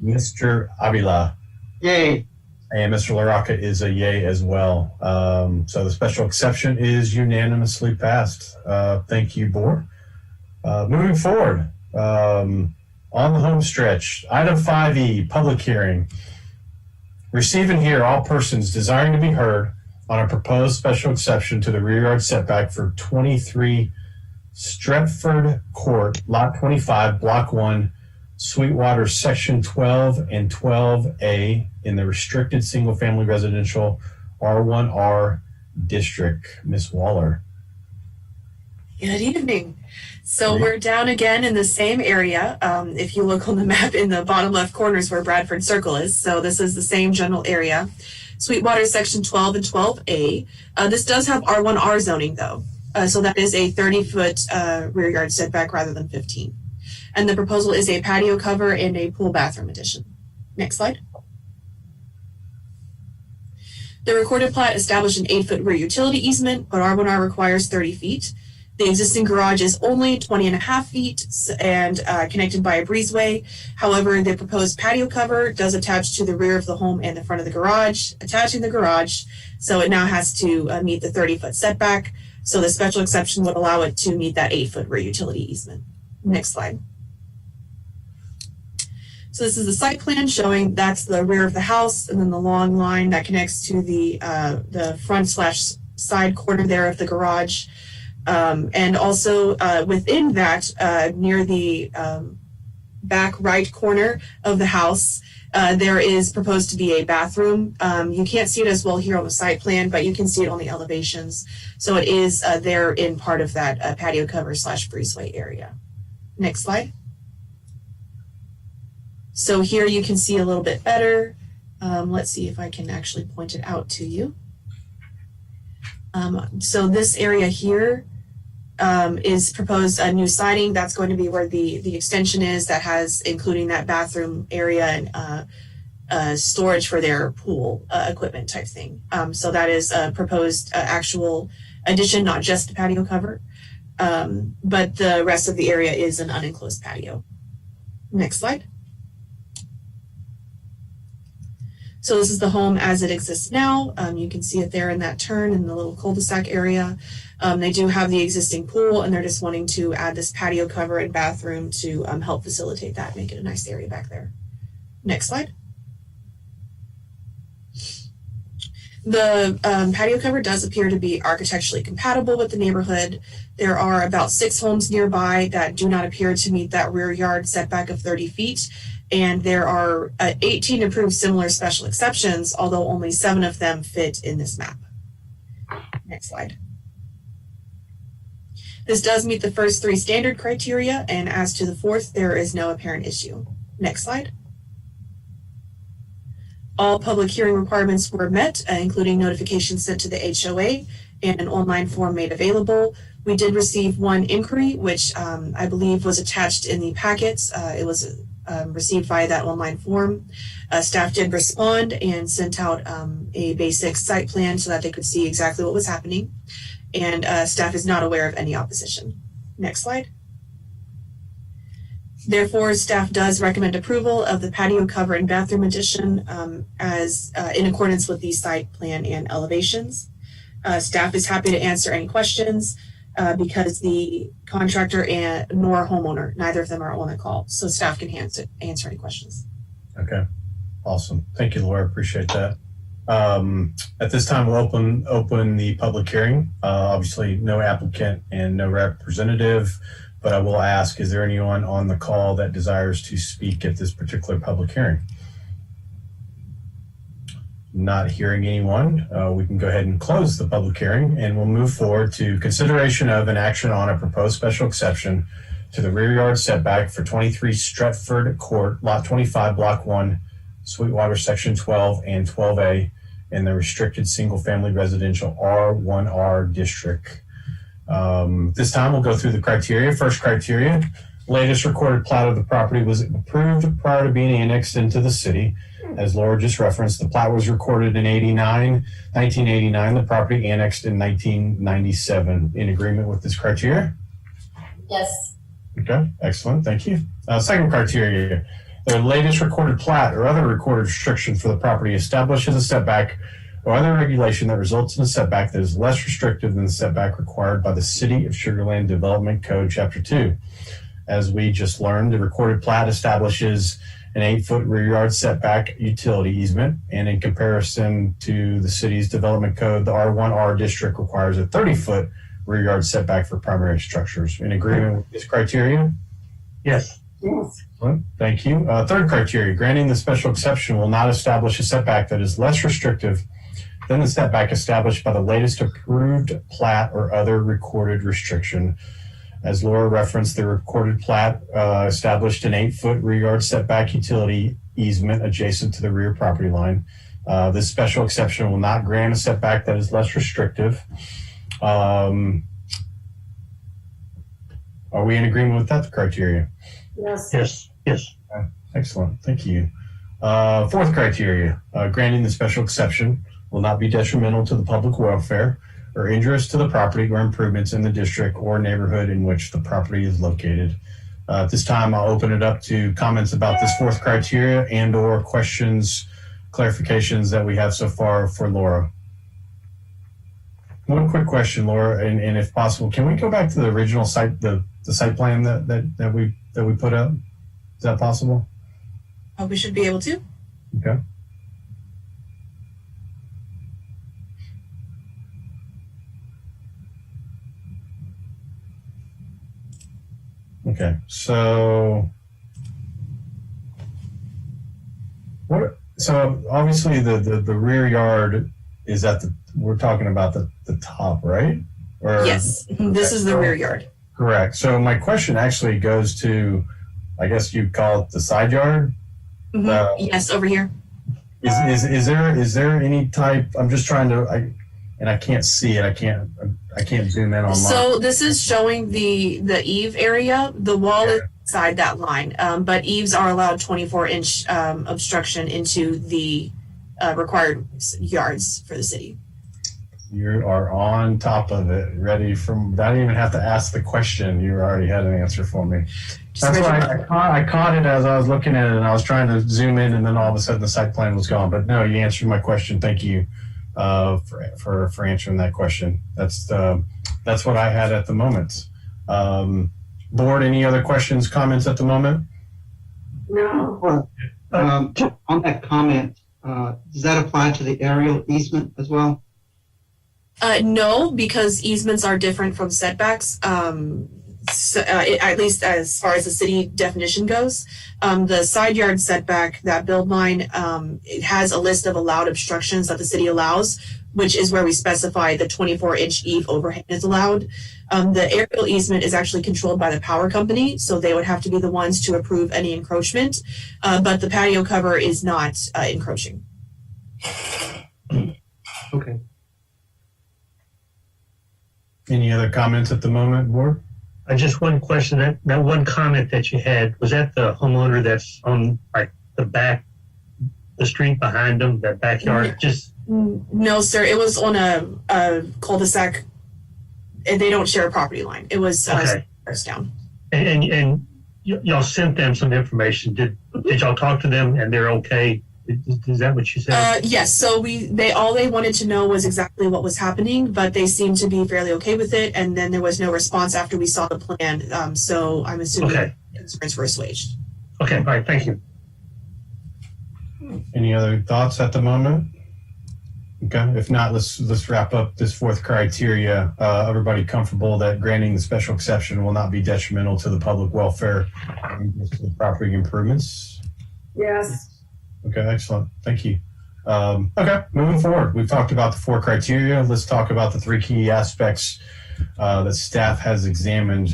Mr. Avila. Yay. And Mr. LaRocca is a yay as well. So the special exception is unanimously passed. Thank you, board. Moving forward, on the home stretch, item 5E, public hearing. Receive and hear all persons desiring to be heard on a proposed special exception to the rear yard setback for 23 Stretford Court, Lot 25, Block 1, Sweetwater, Section 12 and 12A in the restricted single-family residential R1R district. Ms. Waller. Good evening. So we're down again in the same area. If you look on the map in the bottom left corner is where Bradford Circle is. So this is the same general area. Sweetwater, Section 12 and 12A. This does have R1R zoning though. So that is a 30-foot rear yard setback rather than 15. And the proposal is a patio cover and a pool bathroom addition. Next slide. The recorded plat established an 8-foot rear utility easement, but R1R requires 30 feet. The existing garage is only 20.5 feet and connected by a breezeway. However, the proposed patio cover does attach to the rear of the home and the front of the garage, attaching the garage. So it now has to meet the 30-foot setback. So the special exception would allow it to meet that 8-foot rear utility easement. Next slide. So this is the site plan showing that's the rear of the house, and then the long line that connects to the front/side corner there of the garage. And also within that, near the back right corner of the house, there is proposed to be a bathroom. You can't see it as well here on the site plan, but you can see it on the elevations. So it is there in part of that patio cover / breezeway area. Next slide. So here you can see a little bit better. Let's see if I can actually point it out to you. So this area here is proposed new siding. That's going to be where the extension is, that has including that bathroom area and storage for their pool equipment type thing. So that is a proposed actual addition, not just a patio cover, but the rest of the area is an unenclosed patio. Next slide. So this is the home as it exists now. You can see it there in that turn in the little cul-de-sac area. They do have the existing pool, and they're just wanting to add this patio cover and bathroom to help facilitate that, make it a nice area back there. Next slide. The patio cover does appear to be architecturally compatible with the neighborhood. There are about 6 homes nearby that do not appear to meet that rear yard setback of 30 feet. And there are 18 approved similar special exceptions, although only 7 of them fit in this map. Next slide. This does meet the first 3 standard criteria, and as to the 4th, there is no apparent issue. Next slide. All public hearing requirements were met, including notification sent to the HOA and an online form made available. We did receive 1 inquiry, which I believe was attached in the packets. It was received via that online form. Staff did respond and sent out a basic site plan so that they could see exactly what was happening. And staff is not aware of any opposition. Next slide. Therefore, staff does recommend approval of the patio cover and bathroom addition as in accordance with the site plan and elevations. Staff is happy to answer any questions because the contractor nor homeowner, neither of them are on the call. So staff can answer any questions. Okay, awesome. Thank you, Laura. Appreciate that. At this time, we'll open the public hearing. Obviously, no applicant and no representative, but I will ask, is there anyone on the call that desires to speak at this particular public hearing? Not hearing anyone, we can go ahead and close the public hearing, and we'll move forward to consideration of an action on a proposed special exception to the rear yard setback for 23 Stretford Court, Lot 25, Block 1, Sweetwater, Section 12 and 12A in the restricted single-family residential R1R district. This time we'll go through the criteria. First criteria, latest recorded plat of the property was approved prior to being annexed into the city. As Laura just referenced, the plat was recorded in 1989, the property annexed in 1997. In agreement with this criteria? Yes. Okay, excellent, thank you. Second criteria, the latest recorded plat or other recorded restriction for the property establishes a setback or other regulation that results in a setback that is less restrictive than the setback required by the City of Sugar Land Development Code, Chapter 2. As we just learned, the recorded plat establishes an 8-foot rear yard setback utility easement, and in comparison to the city's development code, the R1R district requires a 30-foot rear yard setback for primary structures. In agreement with this criteria? Yes. Yes. Well, thank you. Third criteria, granting the special exception will not establish a setback that is less restrictive than the setback established by the latest approved plat or other recorded restriction. As Laura referenced, the recorded plat established an 8-foot rear yard setback utility easement adjacent to the rear property line. This special exception will not grant a setback that is less restrictive. Are we in agreement with that criteria? Yes. Yes. Excellent. Thank you. Fourth criteria, granting the special exception will not be detrimental to the public welfare or injurious to the property or improvements in the district or neighborhood in which the property is located. At this time, I'll open it up to comments about this fourth criteria and or questions, clarifications that we have so far for Laura. One quick question, Laura, and if possible, can we go back to the original site, the site plan that we put up? Is that possible? We should be able to. Okay. Okay, so so obviously the rear yard is we're talking about the top, right? Or, Yes, this is the rear yard. Correct. So my question actually goes to, I guess you'd call it the side yard. Yes, over here. Is there any type? I'm just trying to, I can't see it. I can't zoom in on So this is showing the eave area. The wall is inside that line, but eaves are allowed 24-inch obstruction into the required yards for the city. You are on top of it, ready from. I didn't even have to ask the question. You already had an answer for me. That's why I caught it as I was looking at it, and I was trying to zoom in, and then all of a sudden the site plan was gone. But no, you answered my question. Thank you for answering that question. That's what I had at the moment. Board, any other questions, comments at the moment? No. On that comment, does that apply to the aerial easement as well? No, because easements are different from setbacks. At least as far as the city definition goes, the side yard setback, that build line, it has a list of allowed obstructions that the city allows, which is where we specify the 24-inch eave overhang is allowed. The aerial easement is actually controlled by the power company, so they would have to be the ones to approve any encroachment, but the patio cover is not encroaching. Okay. Any other comments at the moment, board? Just one question. That one comment that you had, was that the homeowner that's on like the street behind them, that backyard? No, sir. It was on a cul-de-sac, and they don't share a property line. It was down. And y'all sent them some information. Did y'all talk to them and they're okay? Is that what you said? Yes. So all they wanted to know was exactly what was happening, but they seemed to be fairly okay with it. And then there was no response after we saw the plan. So I'm assuming concerns were assuaged. Okay. All right. Thank you. Any other thoughts at the moment? Okay. If not, let's wrap up this fourth criteria. Everybody comfortable that granting the special exception will not be detrimental to the public welfare and to the property improvements? Yes. Okay, excellent. Thank you. Okay, moving forward. We've talked about the four criteria. Let's talk about the three key aspects that staff has examined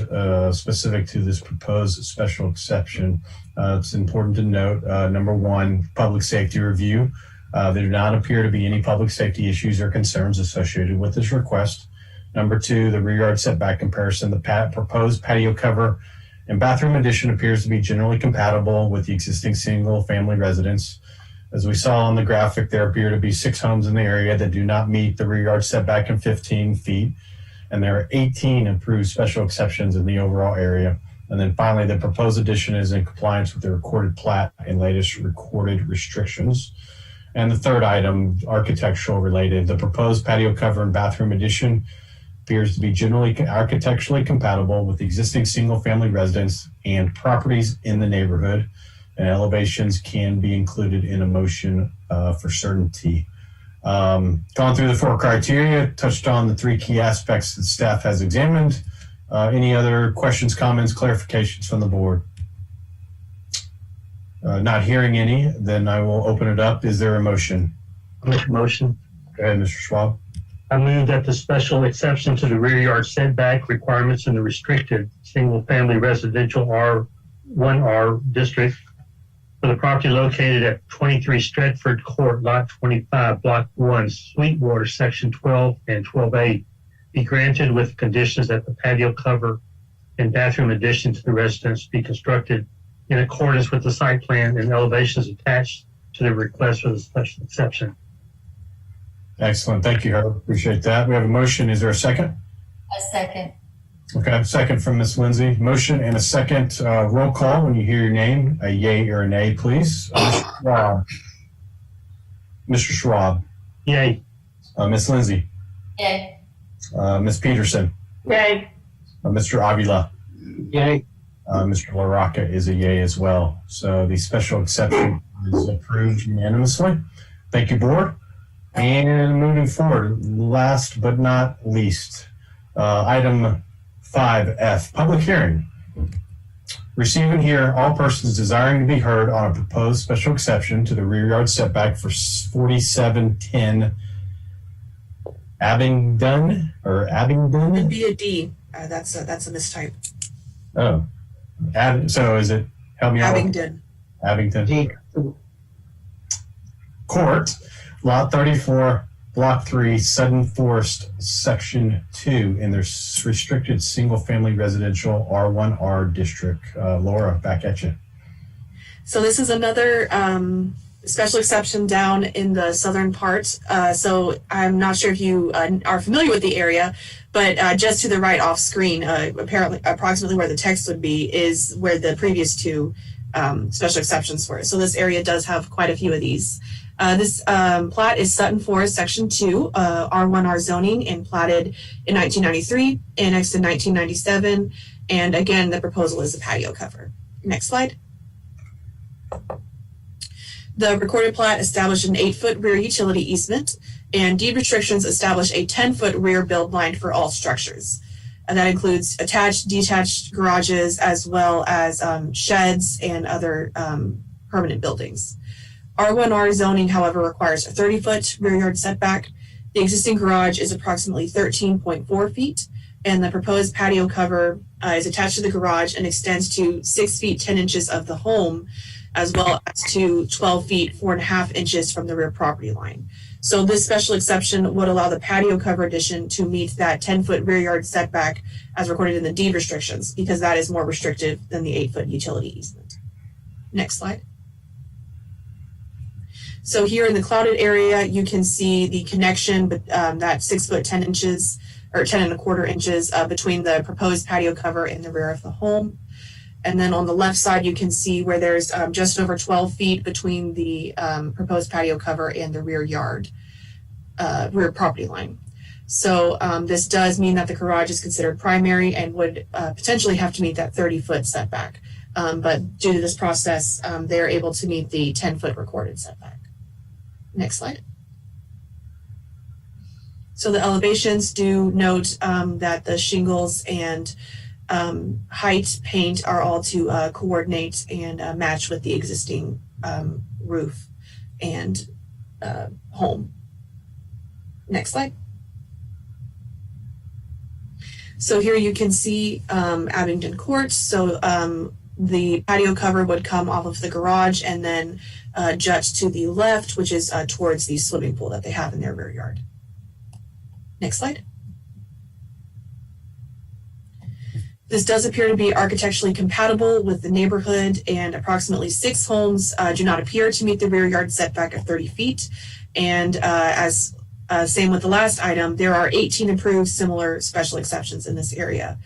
specific to this proposed special exception. It's important to note, number one, public safety review. There do not appear to be any public safety issues or concerns associated with this request. Number two, the rear yard setback comparison. The proposed patio cover and bathroom addition appears to be generally compatible with the existing single-family residence. As we saw on the graphic, there appear to be 6 homes in the area that do not meet the rear yard setback in 15 feet, and there are 18 approved special exceptions in the overall area. And then finally, the proposed addition is in compliance with the recorded plat and latest recorded restrictions. And the third item, architectural related, the proposed patio cover and bathroom addition appears to be generally architecturally compatible with the existing single-family residence and properties in the neighborhood, and elevations can be included in a motion for certainty. Gone through the four criteria, touched on the three key aspects that staff has examined. Any other questions, comments, clarifications from the board? Not hearing any, then I will open it up. Is there a motion? I'll make a motion. Go ahead, Mr. Schwab. I move that the special exception to the rear yard setback requirements in the restricted single-family residential R1R district for the property located at 23 Stratford Court, Lot 25, Block 1, Sweetwater, Section 12 and 12A be granted with conditions that the patio cover and bathroom addition to the residence be constructed in accordance with the site plan and elevations attached to the request for the special exception. Excellent. Thank you, Herb. Appreciate that. We have a motion. Is there a second? A second. Okay, second from Ms. Lindsay. Motion and a second. Roll call when you hear your name. A yay or a nay, please. Mr. Schwab. Mr. Schwab. Yay. Ms. Lindsay. Yay. Ms. Peterson. Yay. Mr. Avila. Yay. Mr. LaRocca is a yay as well. So the special exception is approved unanimously. Thank you, board. And moving forward, last but not least, item 5F, public hearing. Receive and hear all persons desiring to be heard on a proposed special exception to the rear yard setback for 4710 Abingdon or Abingdon? It'd be a D. That's a mistype. Oh, so is it? Help me out. Abingdon. Abingdon. D. Court, Lot 34, Block 3, Sudden Forest, Section 2, in their restricted single-family residential R1R district. Laura, back at you. So this is another special exception down in the southern part. So I'm not sure if you are familiar with the area, but just to the right off screen, approximately where the text would be, is where the previous two special exceptions were. So this area does have quite a few of these. This plat is Sutton Forest Section 2, R1R zoning, and platted in 1993, annexed in 1997. And again, the proposal is a patio cover. Next slide. The recorded plat established an 8-foot rear utility easement, and deed restrictions establish a 10-foot rear build line for all structures. And that includes attached, detached garages, as well as sheds and other permanent buildings. R1R zoning, however, requires a 30-foot rear yard setback. The existing garage is approximately 13.4 feet, and the proposed patio cover is attached to the garage and extends to 6 feet 10 inches of the home, as well as to 12 feet 4.5 inches from the rear property line. So this special exception would allow the patio cover addition to meet that 10-foot rear yard setback as recorded in the deed restrictions, because that is more restrictive than the 8-foot utility easement. Next slide. So here in the clouded area, you can see the connection, that 6 foot 10 inches or 10.25 inches between the proposed patio cover and the rear of the home. And then on the left side, you can see where there's just over 12 feet between the proposed patio cover and the rear yard, rear property line. So this does mean that the garage is considered primary and would potentially have to meet that 30-foot setback. But due to this process, they're able to meet the 10-foot recorded setback. Next slide. So the elevations do note that the shingles and height paint are all to coordinate and match with the existing roof and home. Next slide. So here you can see Abingdon Court. So the patio cover would come off of the garage and then jut to the left, which is towards the swimming pool that they have in their rear yard. Next slide. This does appear to be architecturally compatible with the neighborhood, and approximately 6 homes do not appear to meet the rear yard setback of 30 feet. And as same with the last item, there are 18 approved similar special exceptions in this area.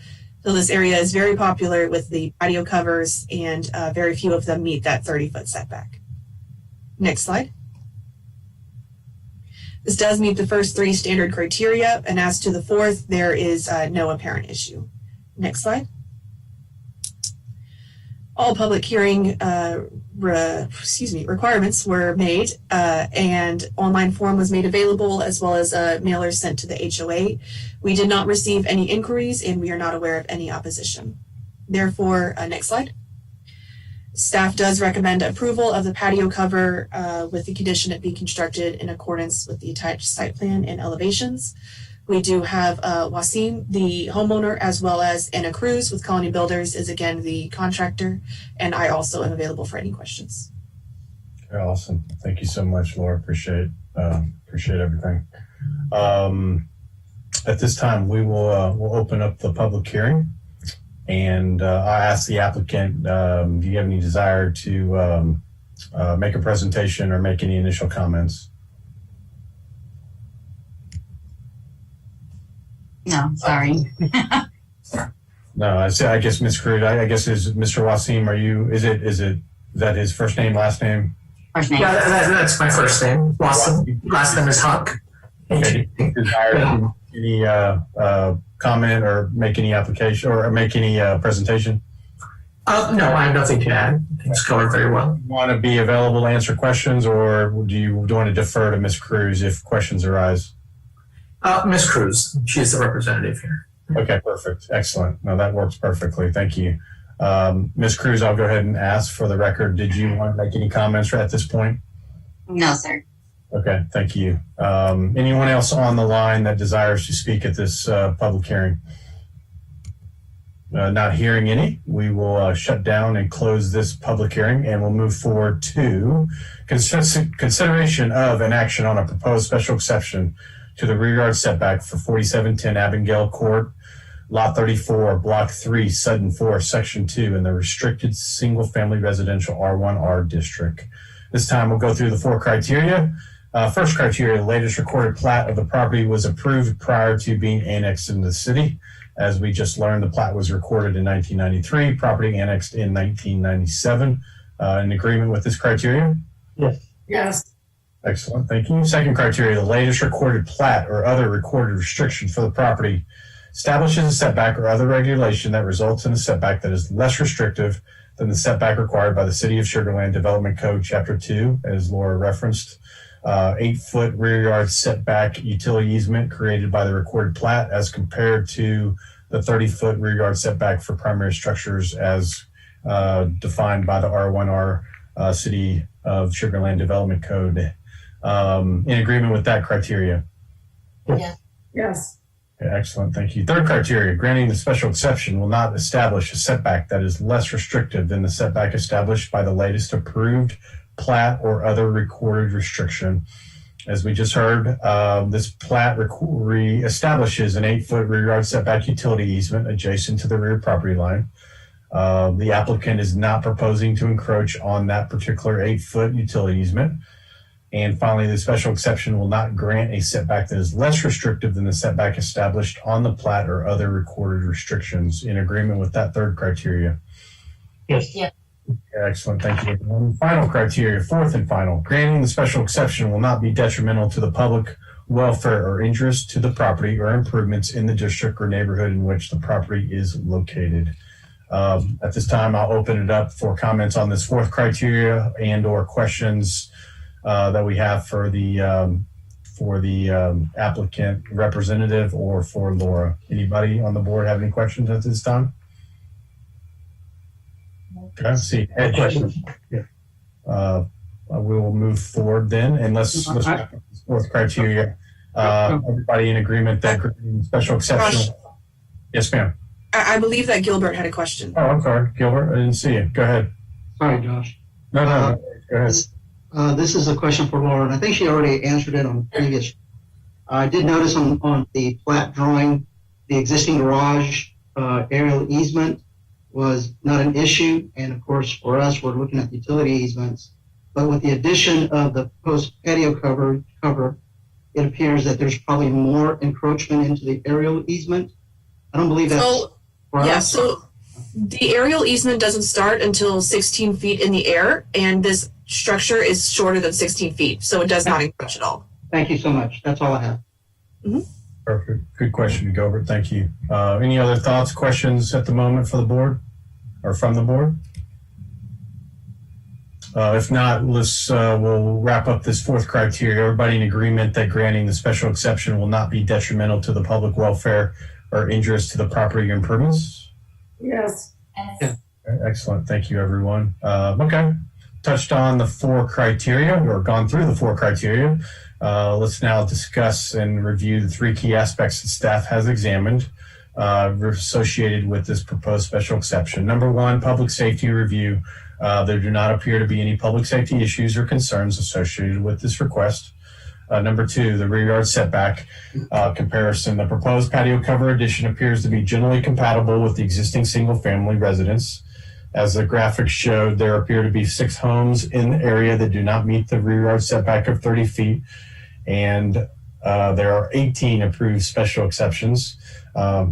So this area is very popular with the patio covers, and very few of them meet that 30-foot setback. Next slide. This does meet the first 3 standard criteria, and as to the 4th, there is no apparent issue. Next slide. All public hearing requirements were made, and online form was made available, as well as a mailer sent to the HOA. We did not receive any inquiries, and we are not aware of any opposition. Therefore, next slide. Staff does recommend approval of the patio cover with the condition it be constructed in accordance with the attached site plan and elevations. We do have Wasim, the homeowner, as well as Anna Cruz with Colony Builders is again the contractor, and I also am available for any questions. Okay, awesome. Thank you so much, Laura. Appreciate everything. At this time, we'll open up the public hearing. And I asked the applicant, do you have any desire to make a presentation or make any initial comments? No, sorry. No, I guess Ms. Cruz, I guess is Mr. Wasim, is that his first name, last name? First name. Yeah, that's my first name. Wasson. Last name is Huck. Okay. Desire to any comment or make any application or make any presentation? No, I have nothing to add. Things covered very well. You want to be available to answer questions, or do you want to defer to Ms. Cruz if questions arise? Ms. Cruz, she's the representative here. Okay, perfect. Excellent. No, that works perfectly. Thank you. Ms. Cruz, I'll go ahead and ask for the record. Did you want to make any comments at this point? No, sir. Okay, thank you. Anyone else on the line that desires to speak at this public hearing? Not hearing any, we will shut down and close this public hearing, and we'll move forward to consideration of an action on a proposed special exception to the rear yard setback for 4710 Abigail Court, Lot 34, Block 3, Sudden 4, Section 2, in the restricted single-family residential R1R district. This time we'll go through the 4 criteria. First criteria, the latest recorded plat of the property was approved prior to being annexed into the city. As we just learned, the plat was recorded in 1993, property annexed in 1997. In agreement with this criteria? Yes. Yes. Excellent, thank you. Second criteria, the latest recorded plat or other recorded restriction for the property establishes a setback or other regulation that results in a setback that is less restrictive than the setback required by the City of Sugar Land Development Code, Chapter 2, as Laura referenced. 8-foot rear yard setback utility easement created by the recorded plat as compared to the 30-foot rear yard setback for primary structures as defined by the R1R City of Sugar Land Development Code. In agreement with that criteria? Yeah. Yes. Okay, excellent, thank you. Third criteria, granting the special exception will not establish a setback that is less restrictive than the setback established by the latest approved plat or other recorded restriction. As we just heard, this plat establishes an 8-foot rear yard setback utility easement adjacent to the rear property line. The applicant is not proposing to encroach on that particular 8-foot utility easement. And finally, the special exception will not grant a setback that is less restrictive than the setback established on the plat or other recorded restrictions. In agreement with that third criteria? Yes. Yeah. Excellent, thank you. And final criteria, fourth and final, granting the special exception will not be detrimental to the public welfare or interest to the property or improvements in the district or neighborhood in which the property is located. At this time, I'll open it up for comments on this fourth criteria and or questions that we have for the applicant representative or for Laura. Anybody on the board have any questions at this time? Okay, see. Any questions? Yeah. We will move forward then, and let's wrap up this fourth criteria. Everybody in agreement that special exception? Yes, ma'am. I believe that Gilbert had a question. Oh, I'm sorry, Gilbert. I didn't see you. Go ahead. Sorry, Josh. No. Go ahead. This is a question for Laura, and I think she already answered it on previous. I did notice on the plat drawing, the existing garage aerial easement was not an issue. And of course, for us, we're looking at utility easements. But with the addition of the post patio cover, it appears that there's probably more encroachment into the aerial easement. I don't believe that's for us. So the aerial easement doesn't start until 16 feet in the air, and this structure is shorter than 16 feet, so it does not encroach at all. Thank you so much. That's all I have. Perfect. Good question, Gilbert. Thank you. Any other thoughts, questions at the moment for the board or from the board? If not, we'll wrap up this fourth criteria. Everybody in agreement that granting the special exception will not be detrimental to the public welfare or injurious to the property improvements? Yes. Yes. Excellent. Thank you, everyone. Okay. Touched on the four criteria or gone through the four criteria. Let's now discuss and review the three key aspects that staff has examined associated with this proposed special exception. Number one, public safety review. There do not appear to be any public safety issues or concerns associated with this request. Number 2, the rear yard setback comparison. The proposed patio cover addition appears to be generally compatible with the existing single-family residence. As the graphics showed, there appear to be 6 homes in the area that do not meet the rear yard setback of 30 feet, and there are 18 approved special exceptions,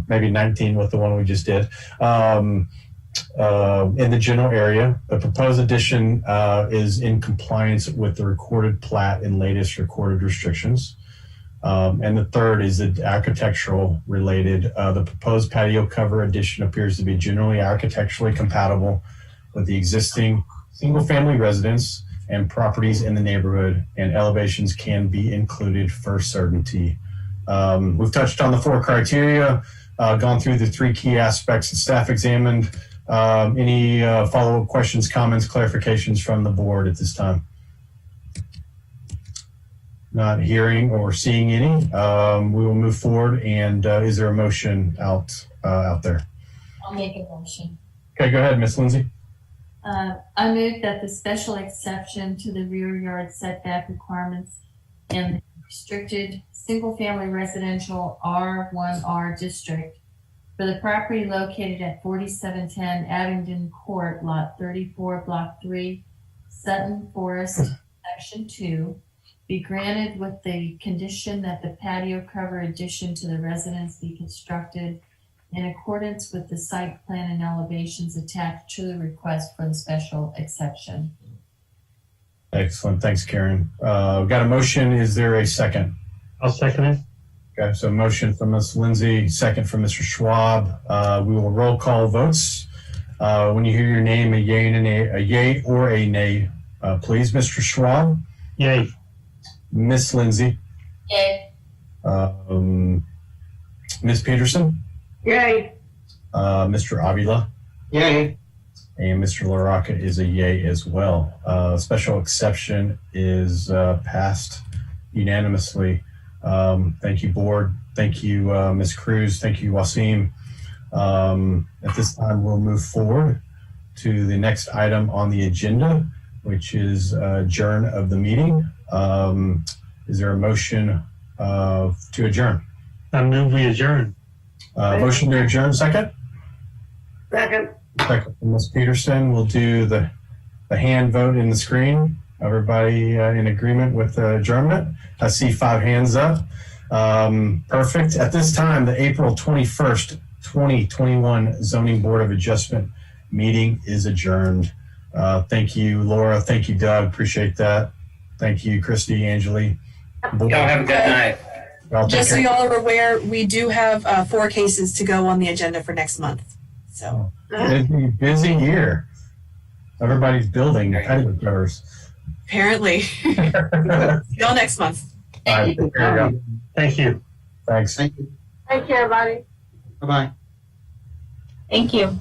maybe 19 with the one we just did. In the general area, the proposed addition is in compliance with the recorded plat and latest recorded restrictions. And the third is the architectural related. The proposed patio cover addition appears to be generally architecturally compatible with the existing single-family residence and properties in the neighborhood, and elevations can be included for certainty. We've touched on the 4 criteria, gone through the 3 key aspects that staff examined. Any follow-up questions, comments, clarifications from the board at this time? Not hearing or seeing any. We will move forward. And is there a motion out there? I'll make a motion. Okay, go ahead, Ms. Lindsay. I move that the special exception to the rear yard setback requirements in the restricted single-family residential R1R district for the property located at 4710 Abingdon Court, Lot 34, Block 3, Sutton Forest, Section 2, be granted with the condition that the patio cover addition to the residence be constructed in accordance with the site plan and elevations attached to the request for the special exception. Excellent. Thanks, Karen. We've got a motion. Is there a second? I'll second it. Okay, so motion from Ms. Lindsay, second from Mr. Schwab. We will roll call votes. When you hear your name, a yay or a nay, please. Mr. Schwab? Yay. Ms. Lindsay? Yay. Ms. Peterson? Yay. Mr. Avila? Yay. And Mr. LaRocca is a yay as well. Special exception is passed unanimously. Thank you, board. Thank you, Ms. Cruz. Thank you, Wasim. At this time, we'll move forward to the next item on the agenda, which is adjourn of the meeting. Is there a motion to adjourn? I move we adjourn. Motion to adjourn, second? Second. Second from Ms. Peterson. We'll do the hand vote in the screen. Everybody in agreement with adjournment? I see 5 hands up. Perfect. At this time, the April 21st, 2021 Zoning Board of Adjustment meeting is adjourned. Thank you, Laura. Thank you, Doug. Appreciate that. Thank you, Christy, Angeli. Y'all have a good night. Just so y'all are aware, we do have 4 cases to go on the agenda for next month. So busy year. Everybody's building patio covers. apparently, see y'all next month. All right, there you go. Thank you. Thanks. Thank you. Thank you, everybody. Bye-bye. Thank you.